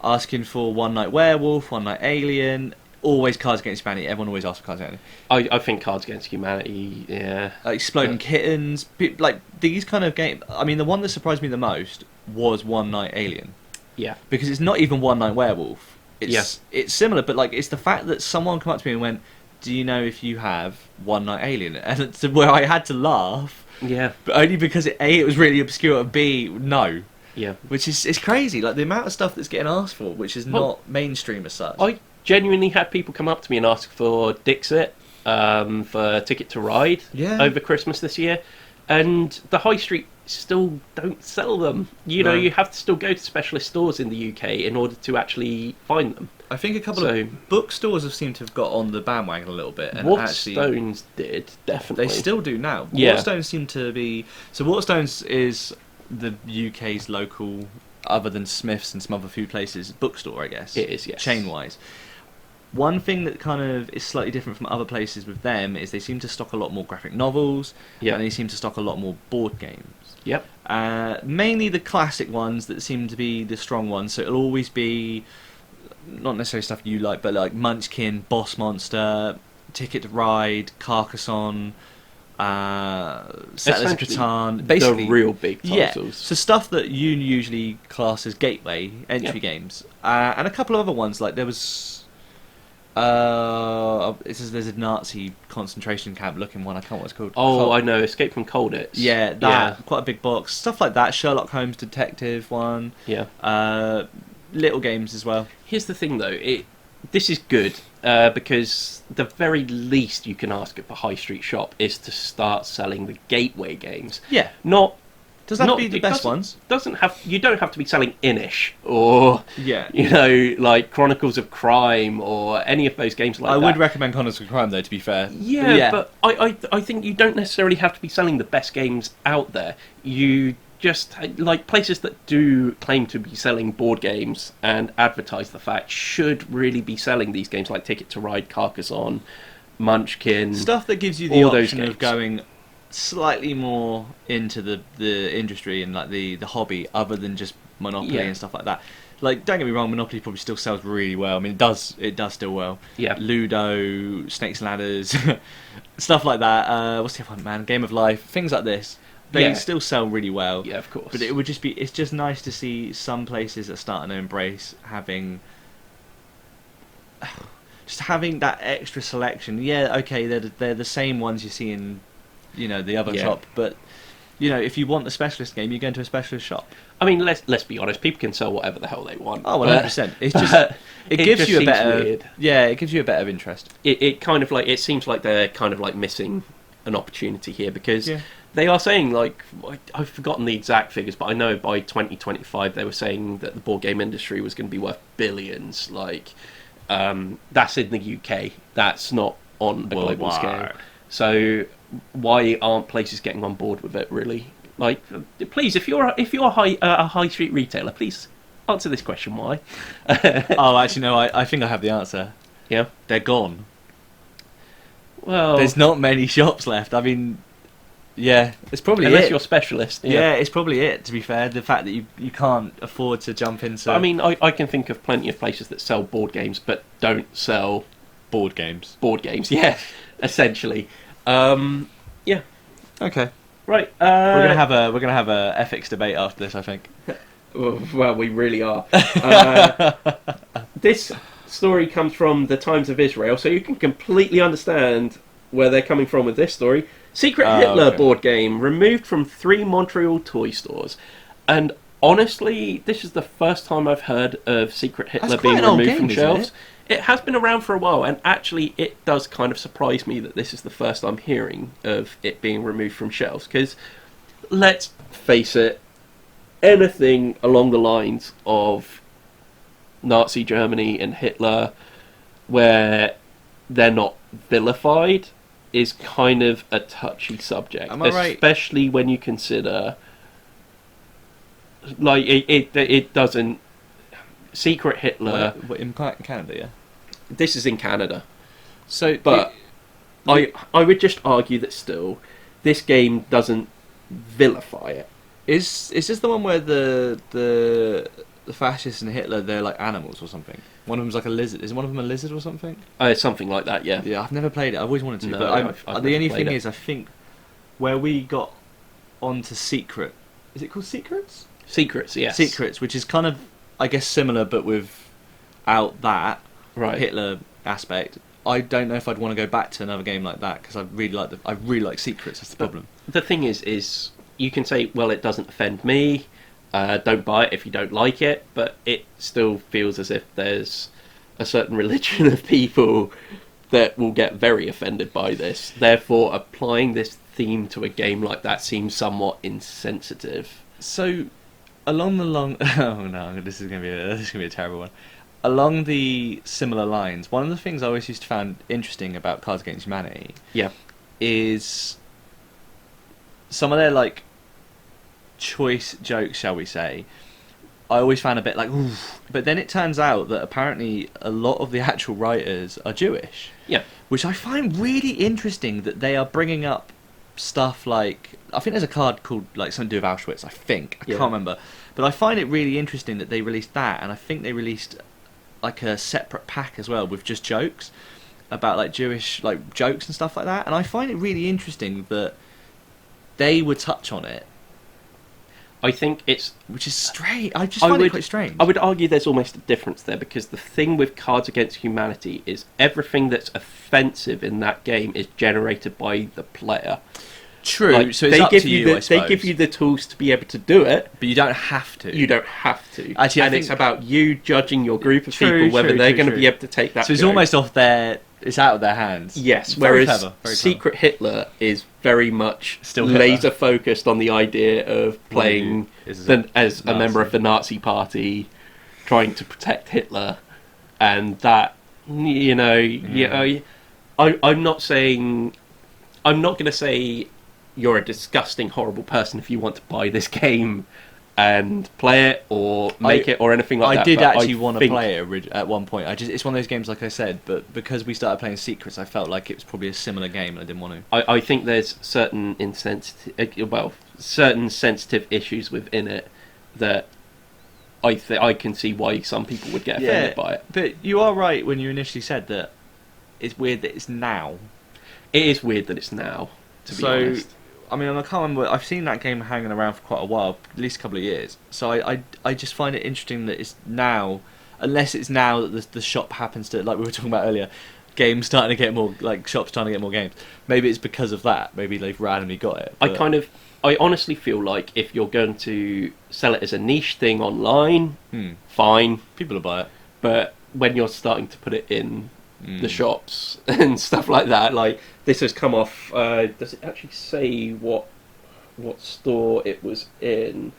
S2: asking for One Night Werewolf, One Night Alien, always Cards Against Humanity. Everyone always asks for Cards Against Humanity.
S1: I think Cards Against Humanity, yeah.
S2: Exploding Kittens, like these kind of games. I mean, the one that surprised me the most was One Night Alien.
S1: Yeah.
S2: Because it's not even One Night Werewolf. It's similar, but like it's the fact that someone come up to me and went, do you know if you have One Night Alien? And it's where I had to laugh.
S1: Yeah.
S2: But only because it was really obscure, and B, no.
S1: Yeah.
S2: Which is, it's crazy, like the amount of stuff that's getting asked for, which is not mainstream as such.
S1: I genuinely had people come up to me and ask for Dixit, for Ticket to Ride over Christmas this year. And the high street still don't sell them. You know, you have to still go to specialist stores in the UK in order to actually find them.
S2: I think a couple of bookstores have seemed to have got on the bandwagon a little bit. And
S1: Waterstones did, definitely.
S2: They still do now.
S1: Yeah.
S2: Waterstones seem to be... So Waterstones is the UK's local, other than Smith's and some other few places, bookstore, I guess.
S1: It is, yes.
S2: Chain-wise. One thing that kind of is slightly different from other places with them is they seem to stock a lot more graphic novels, and they seem to stock a lot more board games.
S1: Yep.
S2: Mainly the classic ones that seem to be the strong ones, so it'll always be not necessarily stuff you like, but like Munchkin, Boss Monster, Ticket to Ride, Carcassonne, Settlers of Catan, basically
S1: the real big titles.
S2: Yeah, so stuff that you usually class as gateway entry games, and a couple of other ones. Like there was there's a Nazi concentration camp looking one. I can't remember what it's called.
S1: Oh, I know, Escape from Colditz.
S2: Yeah, that quite a big box. Stuff like that. Sherlock Holmes detective one.
S1: Yeah.
S2: little games as well.
S1: Here's the thing, though. This is good because the very least you can ask of a high street shop is to start selling the gateway games.
S2: Yeah.
S1: Not
S2: Does that have to be the best ones?
S1: You don't have to be selling Inish or like Chronicles of Crime or any of those games like that.
S2: I would recommend Chronicles of Crime though, to be fair.
S1: Yeah, but I think you don't necessarily have to be selling the best games out there. You just like places that do claim to be selling board games and advertise the fact should really be selling these games like Ticket to Ride, Carcassonne, Munchkin.
S2: Stuff that gives you the option of going slightly more into the industry and like the hobby other than just Monopoly and stuff like that. Like, don't get me wrong, Monopoly probably still sells really well. I mean, it does still well.
S1: Yeah.
S2: Ludo, Snakes and Ladders, stuff like that. What's the other one, man? Game of Life, things like this. They still sell really well.
S1: Yeah, of course.
S2: But it's just nice to see some places that are starting to embrace having that extra selection. Yeah, okay, they're the same ones you see in, the other shop, but if you want a specialist game, you go into a specialist shop.
S1: I mean, let's be honest, people can sell whatever the hell they want.
S2: Oh, 100%. It's just it gives you a better weird. Yeah, it gives you a better interest.
S1: It kind of like it seems like they're kind of like missing an opportunity here because they are saying, like, I've forgotten the exact figures, but I know by 2025 they were saying that the board game industry was going to be worth billions. Like, that's in the UK. That's not on a global scale. So why aren't places getting on board with it, really? Like, please, if you're a high street retailer, please answer this question. Why?
S2: Oh, actually, no. I think I have the answer.
S1: Yeah,
S2: they're gone.
S1: Well,
S2: there's not many shops left. I mean, yeah, it's probably
S1: unless you're a specialist.
S2: Yeah, it's probably it. To be fair, the fact that you can't afford to jump into.
S1: But, I mean, I can think of plenty of places that sell board games but don't sell
S2: board games.
S1: Board games, yeah, essentially. Yeah.
S2: Okay.
S1: Right.
S2: We're gonna have a ethics debate after this, I think.
S1: Well, we really are. This story comes from the Times of Israel, so you can completely understand where they're coming from with this story. Secret Hitler board game removed from 3 Montreal toy stores, and honestly, this is the first time I've heard of Secret Hitler being removed from shelves. It has been around for a while, and actually it does kind of surprise me that this is the first I'm hearing of it being removed from shelves, because, let's face it, anything along the lines of Nazi Germany and Hitler, where they're not vilified, is kind of a touchy subject.
S2: Am I right?
S1: Especially when you consider, like, it doesn't... Secret Hitler...
S2: What, in Canada, yeah?
S1: This is in Canada.
S2: So,
S1: but I would just argue that still, this game doesn't vilify it.
S2: Is this the one where the fascists and Hitler, they're like animals or something? One of them's like a lizard. Is one of them a lizard or something?
S1: Something like that, yeah.
S2: Yeah, I've never played it. I've always wanted to.
S1: No,
S2: but
S1: I've
S2: the only
S1: never
S2: thing
S1: played it.
S2: is, I think where we got onto Secret... Is it called Secrets?
S1: Secrets, yes.
S2: Secrets, which is kind of, I guess, similar, but without that Hitler aspect. I don't know if I'd want to go back to another game like that, because I really like Secrets. That's the problem.
S1: The thing is you can say, well, it doesn't offend me. Don't buy it if you don't like it, but it still feels as if there's a certain religion of people that will get very offended by this. Therefore, applying this theme to a game like that seems somewhat insensitive.
S2: So, oh no, this is gonna be a terrible one. Along the similar lines, one of the things I always used to find interesting about Cards Against Humanity, is some of their like choice jokes, shall we say. I always found a bit like, oof. But then it turns out that apparently a lot of the actual writers are Jewish.
S1: Yeah.
S2: Which I find really interesting that they are bringing up stuff like, I think there's a card called like something to do with Auschwitz, I can't remember. But I find it really interesting that they released that, and I think they released like a separate pack as well with just jokes about like Jewish like jokes and stuff like that. And I find it really interesting that they would touch on it.
S1: I think
S2: which is strange. I just find it quite strange.
S1: I would argue there's almost a difference there, because the thing with Cards Against Humanity is everything that's offensive in that game is generated by the player.
S2: True.
S1: Like,
S2: So it's up to you, I suppose.
S1: They give you the tools to be able to do it,
S2: but you don't have to.
S1: You don't have to.
S2: Actually,
S1: and it's about you judging your group of people whether they're going to be able to take that.
S2: So it's almost off their. It's out of their hands.
S1: Yes.
S2: Very
S1: whereas
S2: clever, very
S1: Secret Hitler is very much
S2: still
S1: laser focused on the idea of playing as a member of the Nazi Party, trying to protect Hitler, and that I'm not saying. I'm not going to say you're a disgusting, horrible person if you want to buy this game and play it or make it or anything like that.
S2: I did actually want to play it at one point. It's one of those games, like I said, but because we started playing Secrets, I felt like it was probably a similar game, and I didn't want to.
S1: I think there's certain sensitive issues within it that I can see why some people would get offended by it.
S2: But you are right when you initially said that it's weird that it's now.
S1: It is weird that it's now, to be honest.
S2: I mean, I can't remember. I've seen that game hanging around for quite a while, at least a couple of years. So I just find it interesting that it's now, unless it's now that the shop happens to, like we were talking about earlier, games starting to get more, like shops starting to get more games. Maybe it's because of that. Maybe they've randomly got it. But
S1: I honestly feel like if you're going to sell it as a niche thing online, fine.
S2: People will buy it.
S1: But when you're starting to put it in the shops and stuff like that, like this has come off. Does it actually say what store it was in?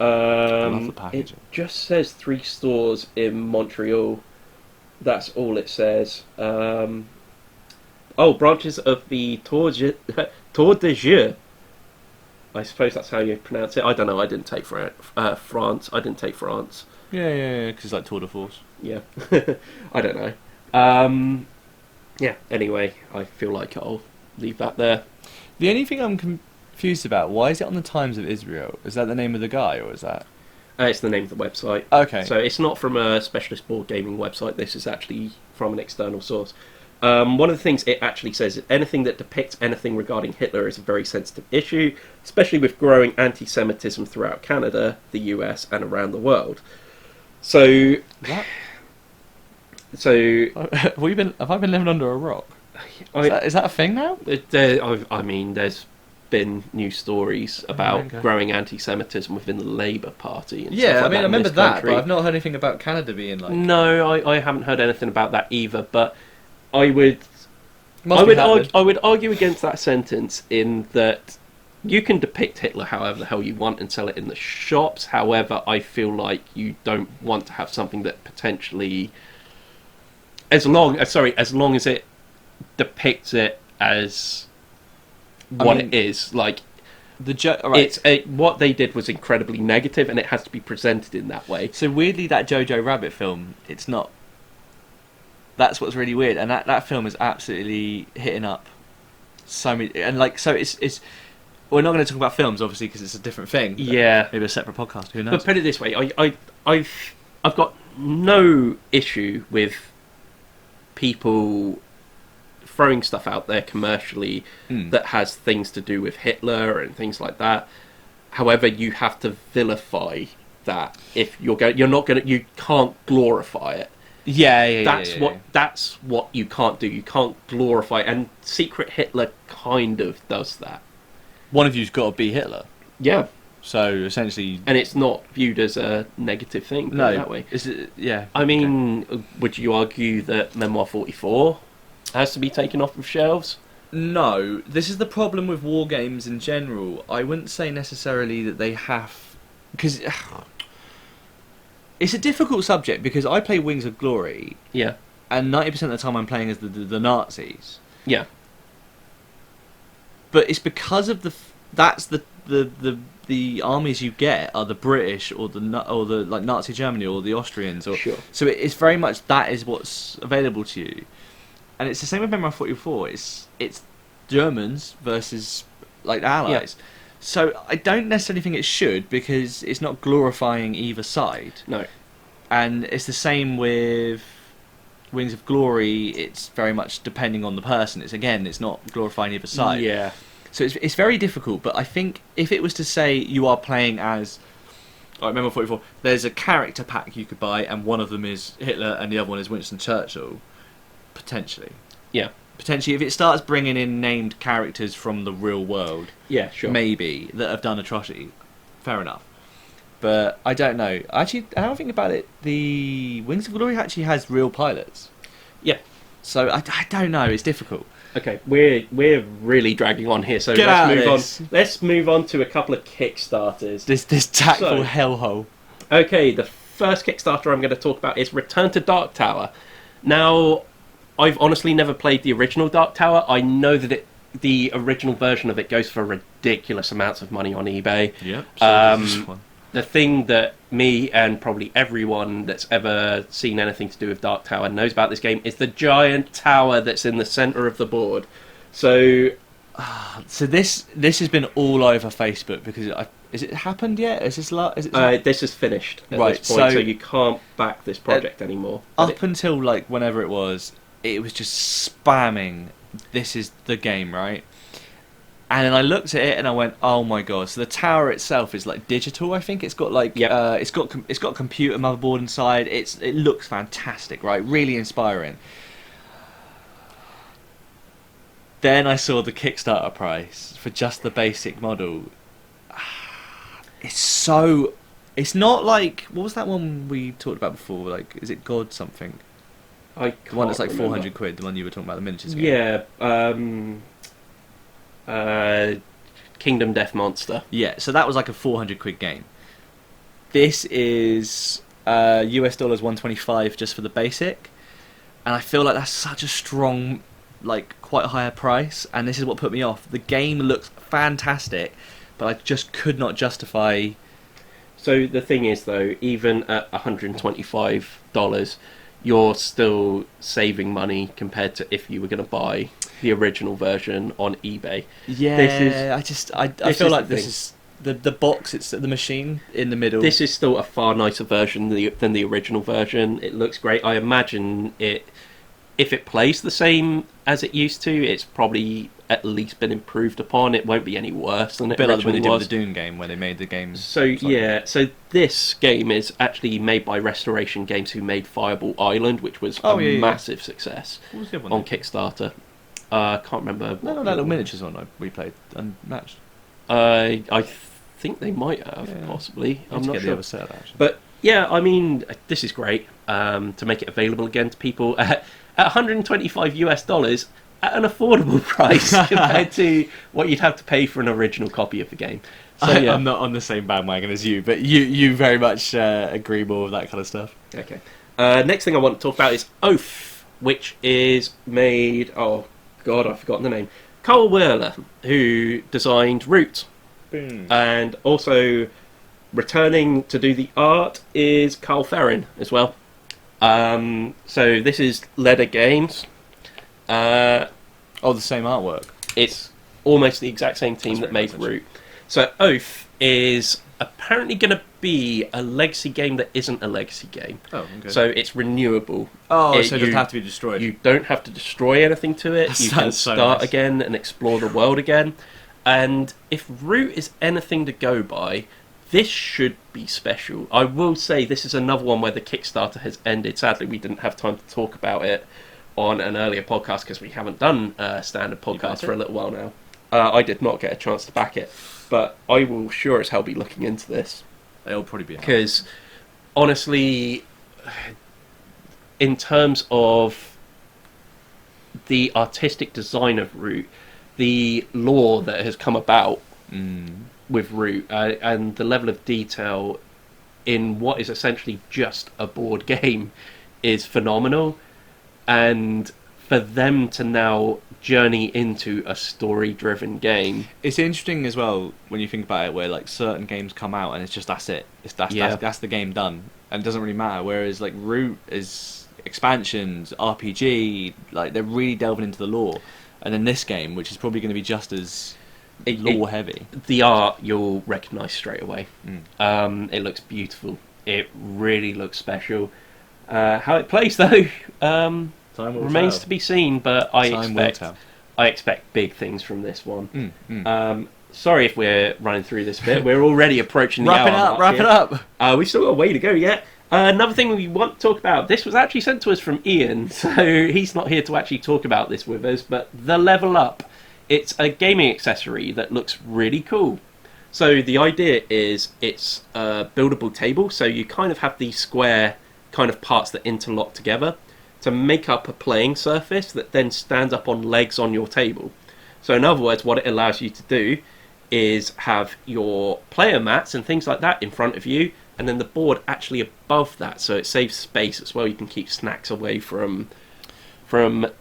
S2: I love the packaging.
S1: It just says 3 stores in Montreal. That's all it says. Branches of the Tour de Jeu. I suppose that's how you pronounce it. I don't know. I didn't take France. I didn't take France.
S2: Yeah, because it's like Tour de Force.
S1: Yeah, I don't know. Anyway, I feel like I'll leave that there.
S2: The only thing I'm confused about, why is it on the Times of Israel? Is that the name of the guy, or is that...
S1: It's the name of the website.
S2: Okay.
S1: So it's not from a specialist board gaming website, this is actually from an external source. One of the things it actually says is anything that depicts anything regarding Hitler is a very sensitive issue, especially with growing anti-Semitism throughout Canada, the US, and around the world. So...
S2: What?
S1: So
S2: have I been living under a rock? Is that a thing now?
S1: I mean, there's been news stories about growing anti-Semitism within the Labour Party. And stuff like
S2: I mean, I remember that,
S1: country.
S2: but I've not heard anything about Canada being like.
S1: No, I haven't heard anything about that either. But I would argue against that sentence in that you can depict Hitler however the hell you want and sell it in the shops. However, I feel like you don't want to have something that potentially. As long as it depicts it as what it is, like what they did was incredibly negative, and it has to be presented in that way.
S2: So weirdly, that Jojo Rabbit film, it's not. That's what's really weird, and that film is absolutely hitting up so many, and it's. We're not going to talk about films, obviously, because it's a different thing.
S1: Yeah,
S2: maybe a separate podcast. Who knows?
S1: But put it this way, I've got no issue with people throwing stuff out there commercially that has things to do with Hitler and things like that. However, you have to vilify that if you can't glorify it. That's what you can't do. You can't glorify, and Secret Hitler kind of does that.
S2: One of you's got to be Hitler.
S1: Yeah.
S2: So essentially,
S1: and it's not viewed as a negative thing.
S2: No,
S1: that way.
S2: Is it? Yeah.
S1: I mean, would you argue that Memoir 44 has to be taken off of shelves?
S2: No, this is the problem with war games in general. I wouldn't say necessarily that they have, because it's a difficult subject. Because I play Wings of Glory, and 90% of the time I'm playing as the Nazis.
S1: Yeah.
S2: But it's because of the armies you get are the British or the like Nazi Germany or the Austrians.
S1: Sure.
S2: So it's very much that is what's available to you, and it's the same with Memoir 44. It's Germans versus like Allies. Yeah. So I don't necessarily think it should, because it's not glorifying either side.
S1: No.
S2: And it's the same with Wings of Glory. It's very much depending on the person. It's not glorifying either side.
S1: Yeah.
S2: So it's very difficult, but I think if it was to say you are playing as... I remember 44, there's a character pack you could buy, and one of them is Hitler and the other one is Winston Churchill, potentially.
S1: Yeah.
S2: potentially, if it starts bringing in named characters from the real world,
S1: Yeah, sure.
S2: maybe, that have done atrocity, fair enough. But I don't know. Actually, now I think about it, the Wings of Glory actually has real pilots.
S1: Yeah.
S2: So I don't know. It's difficult.
S1: Okay, we're really dragging on here, so
S2: Get
S1: let's
S2: out of
S1: move
S2: this.
S1: on. Let's move on to a couple of Kickstarters.
S2: This tactful
S1: So-
S2: hellhole.
S1: Okay, the first Kickstarter I'm going to talk about is Return to Dark Tower. Now, I've honestly never played the original Dark Tower. I know that the original version of it goes for ridiculous amounts of money on eBay.
S2: Yep.
S1: This one. The thing that me and probably everyone that's ever seen anything to do with Dark Tower knows about this game is the giant tower that's in the centre of the board. So
S2: this has been all over Facebook because is it happened yet? Is this
S1: this is finished at
S2: right?
S1: this point, so you can't back this project anymore.
S2: Up until like whenever it was just spamming. This is the game, right? And then I looked at it and I went, "Oh my god!" So the tower itself is like digital. I think it's got like it's got a computer motherboard inside. It looks fantastic, right? Really inspiring. Then I saw the Kickstarter price for just the basic model. It's not like, what was that one we talked about before? Like, is it God something?
S1: I
S2: The one that's like
S1: remember.
S2: 400 quid. The one you were talking about, the miniatures game.
S1: Yeah. Kingdom Death Monster.
S2: Yeah, so that was like a 400 quid game. This is US dollars 125 just for the basic, and I feel like that's such a strong, like quite a higher price. And this is what put me off. The game looks fantastic, but I just could not justify.
S1: So the thing is, though, even at $125, you're still saving money compared to if you were going to buy the original version on eBay.
S2: Yeah, I feel like this
S1: thing.
S2: is the box. It's the machine in the middle.
S1: This is still a far nicer version than the original version. It looks great. I imagine if it plays the same as it used to, it's probably at least been improved upon. It won't be any worse than it
S2: a bit like when
S1: originally
S2: they did
S1: was.
S2: with the Doom game, where they made the game.
S1: So this game is actually made by Restoration Games, who made Fireball Island, which was a massive success
S2: What was the other one
S1: on Kickstarter. I can't remember.
S2: No, that little miniatures one we played and matched.
S1: I think they might have, possibly. I'm not
S2: get
S1: sure.
S2: the other set of that, actually.
S1: But yeah, I mean, this is great to make it available again to people at $125 US at an affordable price compared to what you'd have to pay for an original copy of the game. So, yeah.
S2: I'm not on the same bandwagon as you, but you very much agree more with that kind of stuff.
S1: Okay. Next thing I want to talk about is Oath, which is made... Oh, God, I've forgotten the name. Carl Wheeler, who designed Root.
S2: Boom.
S1: And also returning to do the art is Carl Ferrin as well. So this is Leather Games.
S2: The same artwork.
S1: It's almost the exact same team that made Root. So Oath is apparently going to be a legacy game that isn't a legacy game.
S2: Oh, okay.
S1: So it's renewable.
S2: So it doesn't have to be destroyed.
S1: You don't have to destroy anything to it. You can start again and explore the world again. And if Root is anything to go by, this should be special. I will say this is another one where the Kickstarter has ended. Sadly, we didn't have time to talk about it on an earlier podcast because we haven't done a standard podcast for a little while now. I did not get a chance to back it, but I will sure as hell be looking into this.
S2: They'll probably be
S1: because honestly, in terms of the artistic design of Root, the lore that has come about with Root, and the level of detail in what is essentially just a board game is phenomenal. And for them to now journey into a story-driven game,
S2: it's interesting as well when you think about it, where like certain games come out and it's just that's it, that's the game done, and it doesn't really matter. Whereas like Root is expansions, RPG, like they're really delving into the lore, and then this game, which is probably going to be just as lore heavy, the
S1: art you'll recognise straight away. It looks beautiful. It really looks special. How it plays though, remains to be seen, but I expect big things from this one. Sorry if we're running through this bit. We're already approaching the hour.
S2: Wrap it up.
S1: We've still got a way to go yet. Another thing we want to talk about, this was actually sent to us from Ian, so he's not here to actually talk about this with us, but the Level Up. It's a gaming accessory that looks really cool. So the idea is it's a buildable table, so you kind of have these square kind of parts that interlock together to make up a playing surface that then stands up on legs on your table. So in other words, what it allows you to do is have your player mats and things like that in front of you, and then the board actually above that, so it saves space as well. You can keep snacks away from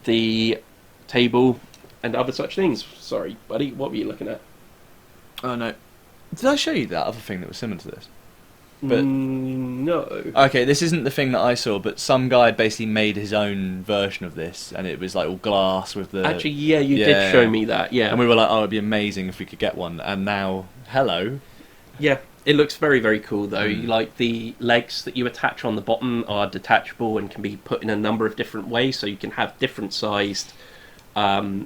S1: the table and other such things. Sorry, buddy, what were you looking at?
S2: Oh no, did I show you that other thing that was similar to this? But
S1: no.
S2: Okay, this isn't the thing that I saw, but some guy had basically made his own version of this, and it was like all glass with the...
S1: Actually, yeah, you did show me that, yeah.
S2: And we were like, oh, it'd be amazing if we could get one, and now, hello.
S1: Yeah, it looks very, very cool, though. Like, the legs that you attach on the bottom are detachable and can be put in a number of different ways, so you can have different sized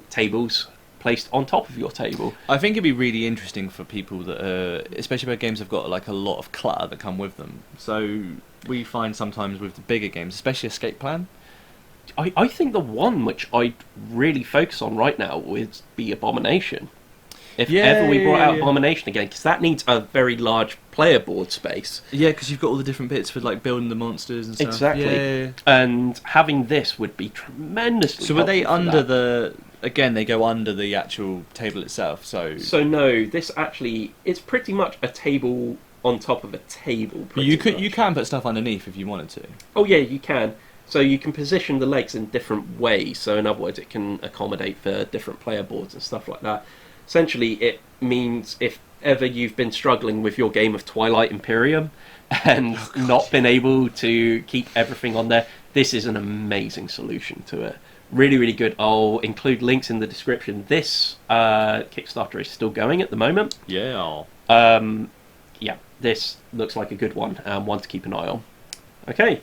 S1: tables placed on top of your table.
S2: I think it'd be really interesting for people that especially where games have got like a lot of clutter that come with them. So we find sometimes with the bigger games, especially Escape Plan,
S1: I think the one which I'd really focus on right now would be Abomination. If ever we brought out Abomination again, because that needs a very large player board space.
S2: Yeah, because you've got all the different bits for like building the monsters and stuff.
S1: Exactly. And having this would be tremendously
S2: So were they under the... Again, they go under the actual table itself, so...
S1: So no, this actually... It's pretty much a table on top of a table,
S2: But you can put stuff underneath if you wanted to.
S1: Oh yeah, you can. So you can position the legs in different ways. So in other words, it can accommodate for different player boards and stuff like that. Essentially, it means if ever you've been struggling with your game of Twilight Imperium and not been able to keep everything on there, this is an amazing solution to it. Really, really good. I'll include links in the description. This Kickstarter is still going at the moment.
S2: Yeah.
S1: Yeah, this looks like a good one, and one to keep an eye on. Okay.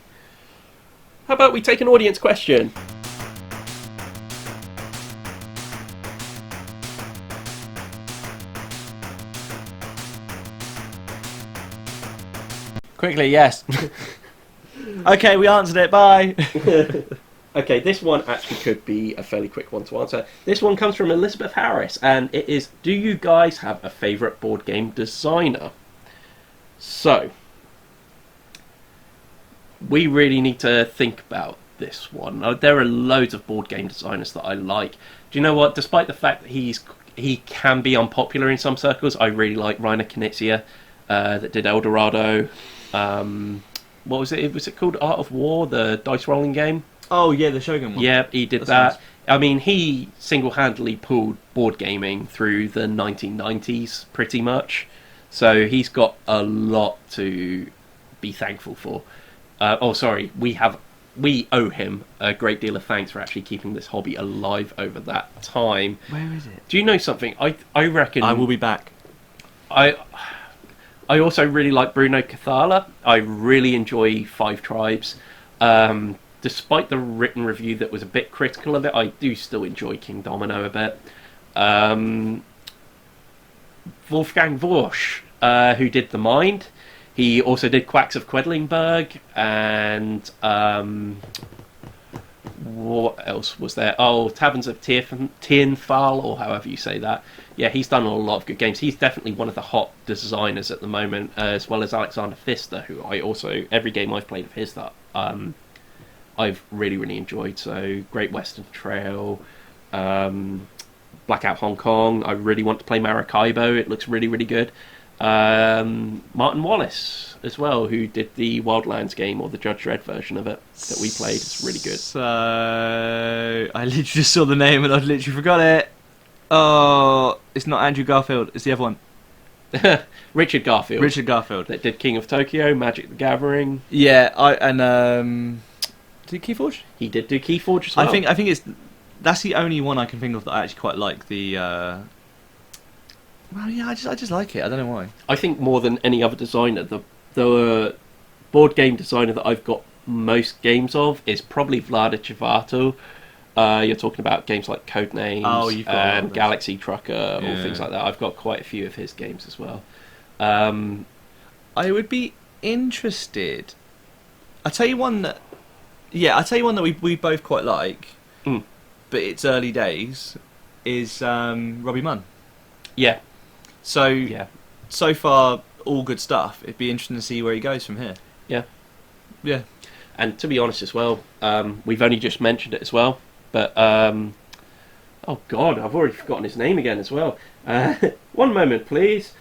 S1: How about we take an audience question?
S2: Quickly, yes. Okay, we answered it, bye.
S1: Okay, this one actually could be a fairly quick one to answer. This one comes from Elizabeth Harris, and it is, do you guys have a favourite board game designer? So, we really need to think about this one. There are loads of board game designers that I like. Do you know what? Despite the fact that he can be unpopular in some circles, I really like Reiner Knizia, that did El Dorado. What was it? Was it called Art of War, the dice rolling game?
S2: Oh yeah, the Shogun one.
S1: Yeah, he did that. Nice. I mean, he single-handedly pulled board gaming through the 1990s, pretty much. So he's got a lot to be thankful for. We owe him a great deal of thanks for actually keeping this hobby alive over that time.
S2: Where is it?
S1: Do you know something? I reckon...
S2: I will be back.
S1: I also really like Bruno Cathala. I really enjoy Five Tribes. Despite the written review that was a bit critical of it, I do still enjoy King Domino a bit. Wolfgang Vorsch, who did The Mind. He also did Quacks of Quedlinburg, and what else was there? Oh, Taverns of Tiernfall, or however you say that. Yeah, he's done a lot of good games. He's definitely one of the hot designers at the moment, as well as Alexander Pfister, who I also, every game I've played of his that I've really, really enjoyed. So, Great Western Trail, Blackout Hong Kong. I really want to play Maracaibo. It looks really, really good. Martin Wallace as well, who did the Wildlands game, or the Judge Dredd version of it that we played. It's really good.
S2: So, I literally just saw the name and I literally forgot it. Oh, it's not Andrew Garfield. It's the other one.
S1: Richard Garfield.
S2: Richard Garfield.
S1: That did King of Tokyo, Magic the Gathering.
S2: Yeah, did Keyforge?
S1: He did do Keyforge as well.
S2: I think that's the only one I can think of that I actually quite like. Well, yeah, I just like it. I don't know why.
S1: I think more than any other designer, the board game designer that I've got most games of is probably Vlada Chvátil. You're talking about games like Codenames and Galaxy Trucker, or things like that. I've got quite a few of his games as well.
S2: I would be interested I tell you one that we both quite like, but it's early days. Is Robbie Munn.
S1: Yeah.
S2: So far, all good stuff. It'd be interesting to see where he goes from here.
S1: Yeah.
S2: Yeah.
S1: And to be honest as well, we've only just mentioned it as well, but oh god, I've already forgotten his name again as well. One moment, please.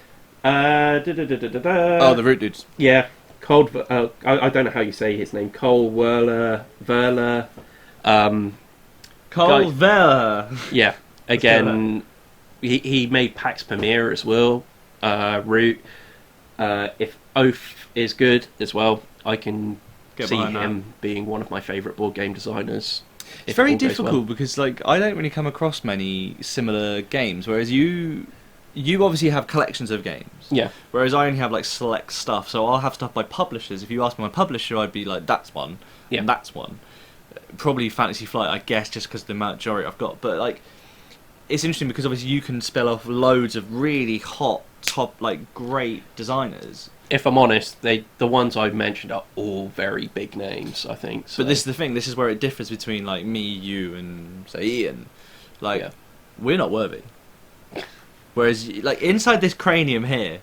S2: Oh, the Root Dudes.
S1: Yeah, Cole. I don't know how you say his name. Cole Verler.
S2: Cole Verler.
S1: Yeah. Again, he made Pax Pamir as well. Root. If Oath is good as well, I can see him being one of my favourite board game designers.
S2: It's very difficult because, like, I don't really come across many similar games, whereas you obviously have collections of games.
S1: Yeah.
S2: Whereas I only have, like, select stuff, so I'll have stuff by publishers. If you ask my publisher, I'd be like, that's one, and that's one. Probably Fantasy Flight, I guess, just because of the majority I've got. But, like, it's interesting because obviously you can spell off loads of really hot, top, like, great designers.
S1: If I'm honest, the ones I've mentioned are all very big names, I think. So.
S2: But this is the thing. This is where it differs between, like, me, you, and, say, Ian. Like, we're not worthy. Whereas, like, inside this cranium here...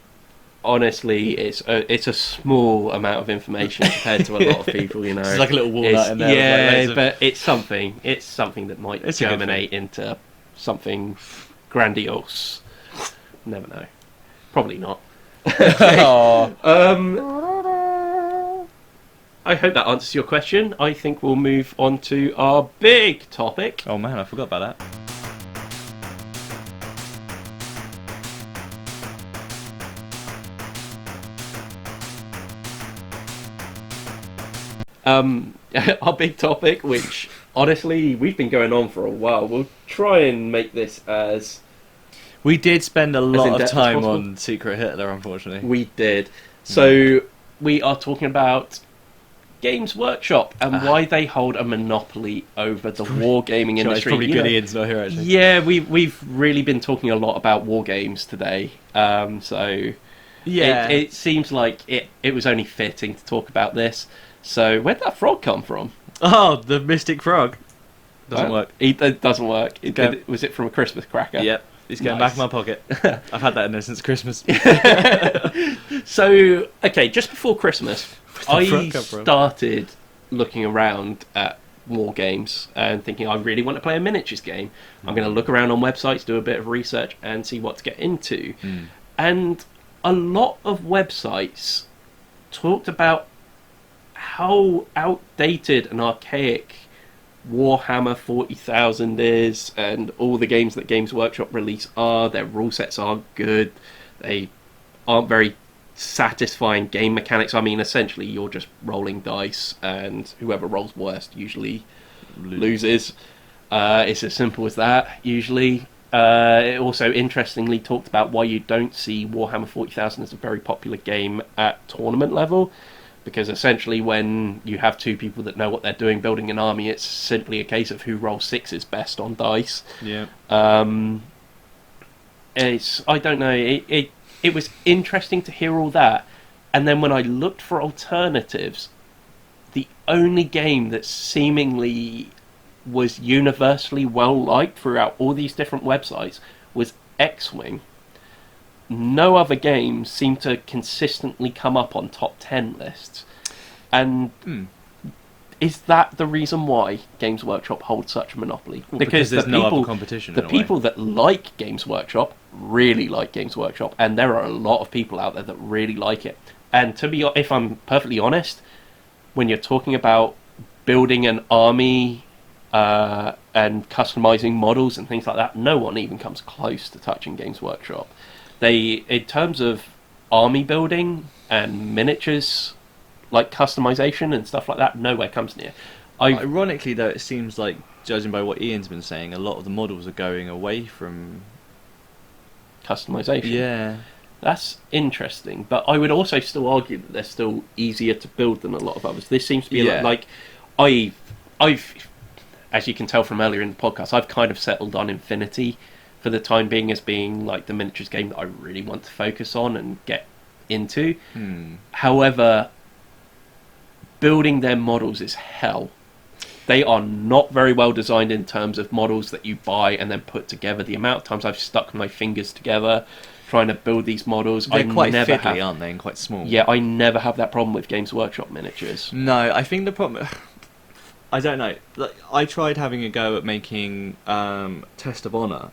S1: Honestly, it's a small amount of information compared to a lot of people, you know.
S2: It's like a little walnut in there.
S1: Yeah,
S2: like
S1: but it's something that might germinate into something grandiose. Never know. Probably not. I hope that answers your question. I think we'll move on to our big topic.
S2: Oh man, I forgot about that.
S1: Our big topic, which honestly we've been going on for a while. We'll try and make this as...
S2: We did spend a lot of time on Secret Hitler, unfortunately.
S1: We did. So we are talking about Games Workshop and why they hold a monopoly over the wargaming industry.
S2: It's probably good Ian's not here, actually.
S1: Yeah, we've really been talking a lot about wargames today. So
S2: yeah,
S1: it seems like it was only fitting to talk about this. So where'd that frog come from?
S2: Oh, the Mystic Frog. Doesn't work.
S1: It doesn't work. Was it from a Christmas cracker?
S2: Yep. It's going back in my pocket. I've had that in there since Christmas.
S1: So, okay, just before Christmas, I started looking around at war games and thinking I really want to play a miniatures game. I'm going to look around on websites, do a bit of research, and see what to get into. And a lot of websites talked about how outdated and archaic Warhammer 40,000 is, and all the games that Games Workshop release are. Their rule sets are good. They aren't very satisfying game mechanics. I mean, essentially, you're just rolling dice, and whoever rolls worst usually loses. It's as simple as that, usually. It also, interestingly, talked about why you don't see Warhammer 40,000 as a very popular game at tournament level. Because essentially when you have two people that know what they're doing building an army, it's simply a case of who rolls sixes best on dice.
S2: Yeah.
S1: I don't know, it was interesting to hear all that. And then when I looked for alternatives, the only game that seemingly was universally well liked throughout all these different websites was X-Wing. No other games seem to consistently come up on top 10 lists. And is that the reason why Games Workshop holds such a monopoly?
S2: Well, because there's no other competition.
S1: The people that like Games Workshop really like Games Workshop, and there are a lot of people out there that really like it. And if I'm perfectly honest, when you're talking about building an army and customizing models and things like that, no one even comes close to touching Games Workshop. In terms of army building and miniatures, like customization and stuff like that, nowhere comes near.
S2: Ironically, though, it seems like, judging by what Ian's been saying, a lot of the models are going away from
S1: customization.
S2: Yeah.
S1: That's interesting, but I would also still argue that they're still easier to build than a lot of others. This seems to be like I've, as you can tell from earlier in the podcast, I've kind of settled on Infinity for the time being as being like the miniatures game that I really want to focus on and get into. However, building their models is hell. They are not very well designed in terms of models that you buy and then put together. The amount of times I've stuck my fingers together trying to build these models,
S2: they're quite fiddly, aren't they, and quite small.
S1: Yeah, I never have that problem with Games Workshop miniatures.
S2: No, I think the problem... I don't know. Like, I tried having a go at making Test of Honor.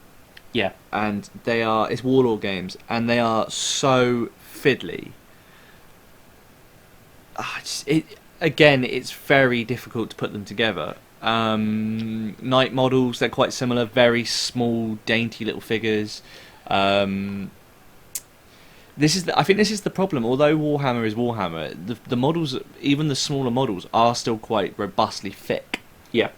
S1: Yeah.
S2: And it's Warlord games, and they are so fiddly. Again, it's very difficult to put them together. Knight models, they're quite similar, very small, dainty little figures. I think this is the problem. Although Warhammer is Warhammer, the models, even the smaller models, are still quite robustly thick.
S1: Yeah.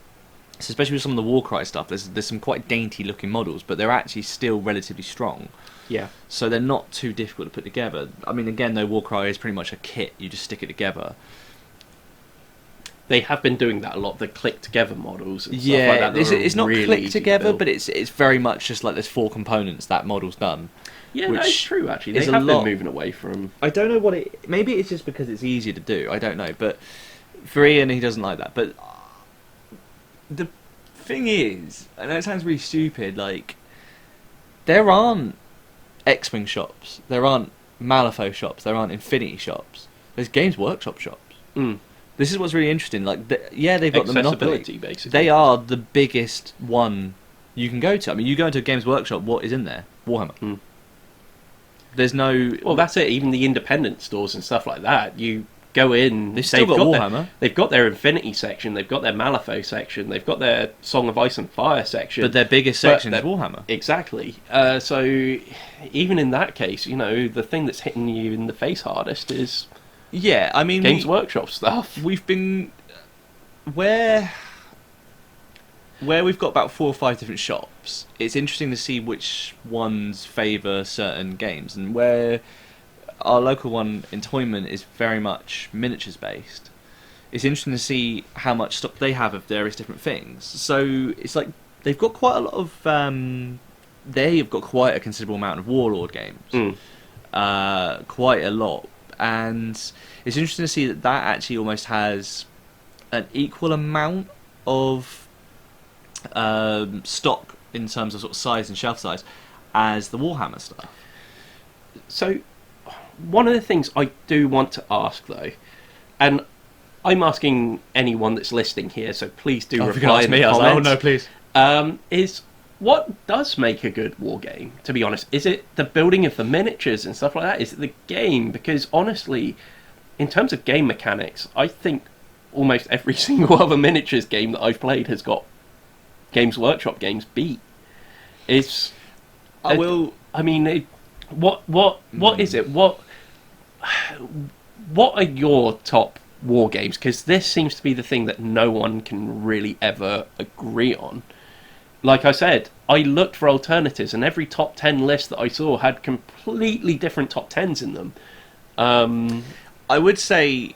S2: So especially with some of the Warcry stuff, there's some quite dainty looking models, but they're actually still relatively strong.
S1: Yeah.
S2: So they're not too difficult to put together. I mean, again, though, Warcry is pretty much a kit. You just stick it together.
S1: They have been doing that a lot, the click together models and stuff like that.
S2: It's not
S1: really
S2: click together, but it's very much just like there's 4 components that model's done.
S1: Yeah, that's true, actually. They have been moving away from...
S2: I don't know what it... Maybe it's just because it's easier to do. I don't know. But for Ian, he doesn't like that. But the thing is, I know it sounds really stupid, like, there aren't X-Wing shops. There aren't Malifaux shops. There aren't Infinity shops. There's Games Workshop shops.
S1: Mm.
S2: This is what's really interesting. Like, they've got the monopoly.
S1: Basically.
S2: They are the biggest one you can go to. I mean, you go into a Games Workshop, what is in there? Warhammer.
S1: Mm.
S2: There's no...
S1: Well, that's it. Even the independent stores and stuff like that, you go in...
S2: They've still got Warhammer.
S1: They've got their Infinity section, they've got their Malifaux section, they've got their Song of Ice and Fire section.
S2: But their biggest section is Warhammer.
S1: Exactly. So, even in that case, you know, the thing that's hitting you in the face hardest is...
S2: Yeah, I mean...
S1: Games Workshop stuff.
S2: We've been... Where we've got about 4 or 5 different shops, it's interesting to see which ones favour certain games, and where our local one in Toyman is very much miniatures based. It's interesting to see how much stock they have of various different things. So it's like they've got quite a lot of they've got quite a considerable amount of Warlord games, quite a lot, and it's interesting to see that actually almost has an equal amount of stock in terms of sort of size and shelf size as the Warhammer stuff.
S1: So, one of the things I do want to ask though, and I'm asking anyone that's listening here, so please do reply in the comments.
S2: Oh no, please.
S1: Is what does make a good war game? To be honest, is it the building of the miniatures and stuff like that? Is it the game? Because honestly, in terms of game mechanics, I think almost every single other miniatures game that I've played has got Games Workshop games beat. What is it? What are your top war games? Because this seems to be the thing that no one can really ever agree on. Like I said, I looked for alternatives, and every top 10 list that I saw had completely different top 10s in them.
S2: I would say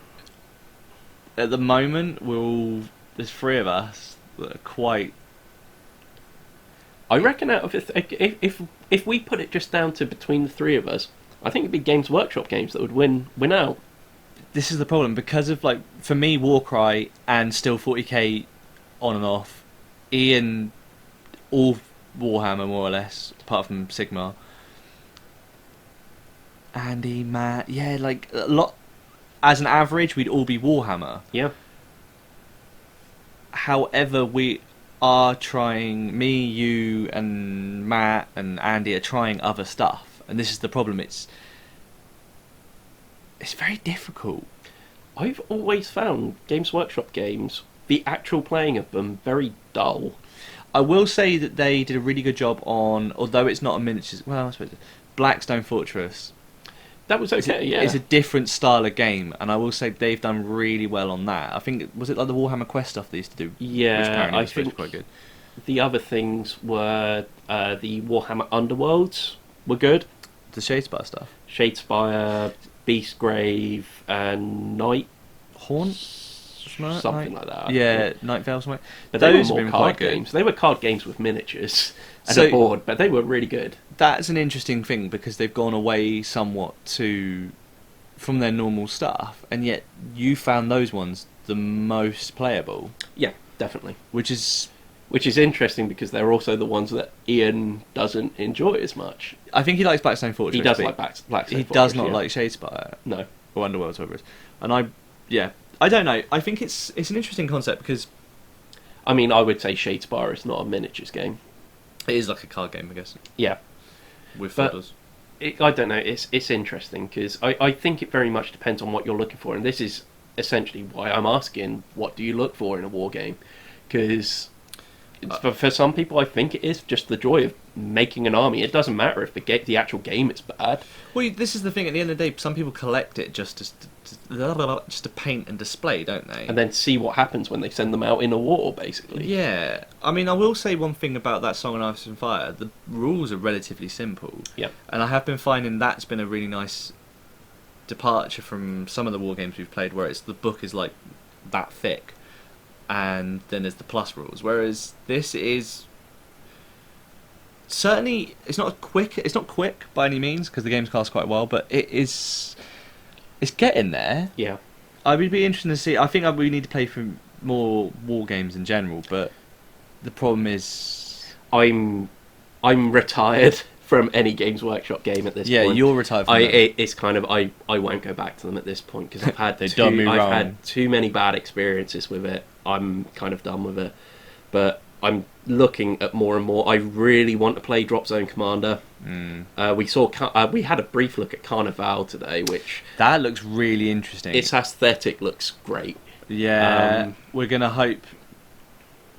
S2: at the moment there's 3 of us that are quite...
S1: I reckon out of if we put it just down to between the 3 of us, I think it'd be Games Workshop games that would win out.
S2: This is the problem, because of, like, for me, Warcry and Still 40k on and off, Ian, all Warhammer more or less, apart from Sigmar. Andy, Matt, yeah, like a lot. As an average, we'd all be Warhammer.
S1: Yeah.
S2: However, we are trying, me, you, and Matt, and Andy are trying other stuff, and this is the problem. It's very difficult.
S1: I've always found Games Workshop games, the actual playing of them, very dull.
S2: I will say that they did a really good job on, although it's not a miniatures, well, I suppose, Blackstone Fortress.
S1: That was okay, yeah.
S2: It's a different style of game, and I will say they've done really well on that. I think, was it like the Warhammer Quest stuff they used to do?
S1: Yeah,
S2: which apparently
S1: I
S2: was
S1: think
S2: quite good.
S1: The other things were the Warhammer Underworlds were good.
S2: The Shadespire stuff?
S1: Shadespire, Beastgrave, and Night
S2: Haunt?
S1: Something like that.
S2: Yeah, Night Vale something.
S1: But those were more card games. They were card games with miniatures and a board, but they were really good.
S2: That's an interesting thing, because they've gone away somewhat to from their normal stuff, and yet you found those ones the most playable.
S1: Yeah, definitely.
S2: Which is
S1: interesting because they're also the ones that Ian doesn't enjoy as much.
S2: I think he likes Blackstone Fortress.
S1: He does like Blackstone Fortress.
S2: He does not like Shadespire.
S1: No.
S2: Or Underworld, whatever it is. And I don't know. I think it's an interesting concept because...
S1: I mean, I would say Shadespire is not a miniatures game.
S2: It is like a card game, I guess.
S1: Yeah.
S2: With photos.
S1: I don't know. It's interesting because I think it very much depends on what you're looking for. And this is essentially why I'm asking, what do you look for in a war game? Because... for some people, I think it is just the joy of making an army. It doesn't matter if the actual game is bad.
S2: Well, this is the thing. At the end of the day, some people collect it just to paint and display, don't they?
S1: And then see what happens when they send them out in a war, basically.
S2: Yeah. I mean, I will say one thing about that Song of Ice and Fire. The rules are relatively simple.
S1: Yeah.
S2: And I have been finding that's been a really nice departure from some of the war games we've played, where the book is like that thick. And then there's the plus rules, whereas this is certainly it's not quick by any means because the game's cast quite well, but it's getting there.
S1: Yeah,
S2: I would be interested to see. I think we need to play for more war games in general, but the problem is
S1: I'm retired from any Games Workshop game at this point.
S2: Yeah, you're retired from
S1: it's kind of I won't go back to them at this point because I've had had too many bad experiences with it. I'm kind of done with it, but I'm looking at more and more. I really want to play Drop Zone Commander. We had a brief look at Carnival today, which
S2: that looks really interesting.
S1: Its aesthetic looks great.
S2: Yeah, we're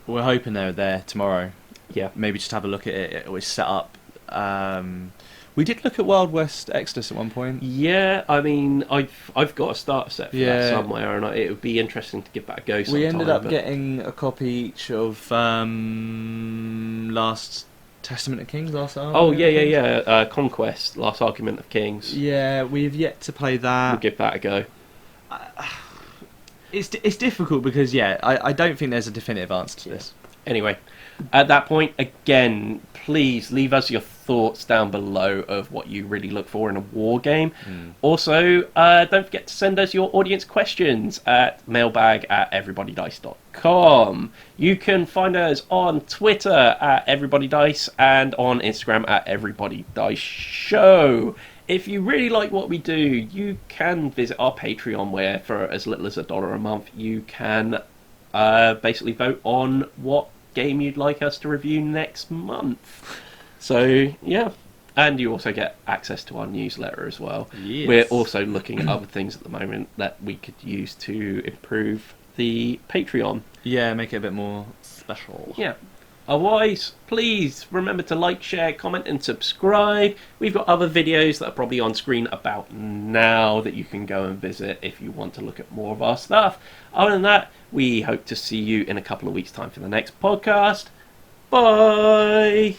S2: hoping they're there tomorrow.
S1: Yeah,
S2: maybe just have a look at it. It was set up. We did look at Wild West Exodus at one point.
S1: Yeah, I mean, I've got a starter set for that somewhere, and it would be interesting to give that a go sometime.
S2: We ended up getting a copy each of Last Testament of Kings, Last Argument
S1: of Kings. Conquest, Last Argument of Kings.
S2: Yeah, we've yet to play that.
S1: We'll give that a go.
S2: It's difficult because, I don't think there's a definitive answer to this.
S1: Anyway, at that point, again, please leave us your thoughts down below of what you really look for in a war game. Also, don't forget to send us your audience questions at mailbag@everybodydice.com. You can find us on Twitter at everybodydice and on Instagram at everybodydiceshow. If you really like what we do, you can visit our Patreon, where for as little as $1 a month, you can basically vote on what game you'd like us to review next month. So, yeah. And you also get access to our newsletter as well. Yes. We're also looking at other things at the moment that we could use to improve the Patreon.
S2: Yeah, make it a bit more special.
S1: Yeah. Otherwise, please remember to like, share, comment and subscribe. We've got other videos that are probably on screen about now that you can go and visit if you want to look at more of our stuff. Other than that, we hope to see you in a couple of weeks' time for the next podcast. Bye!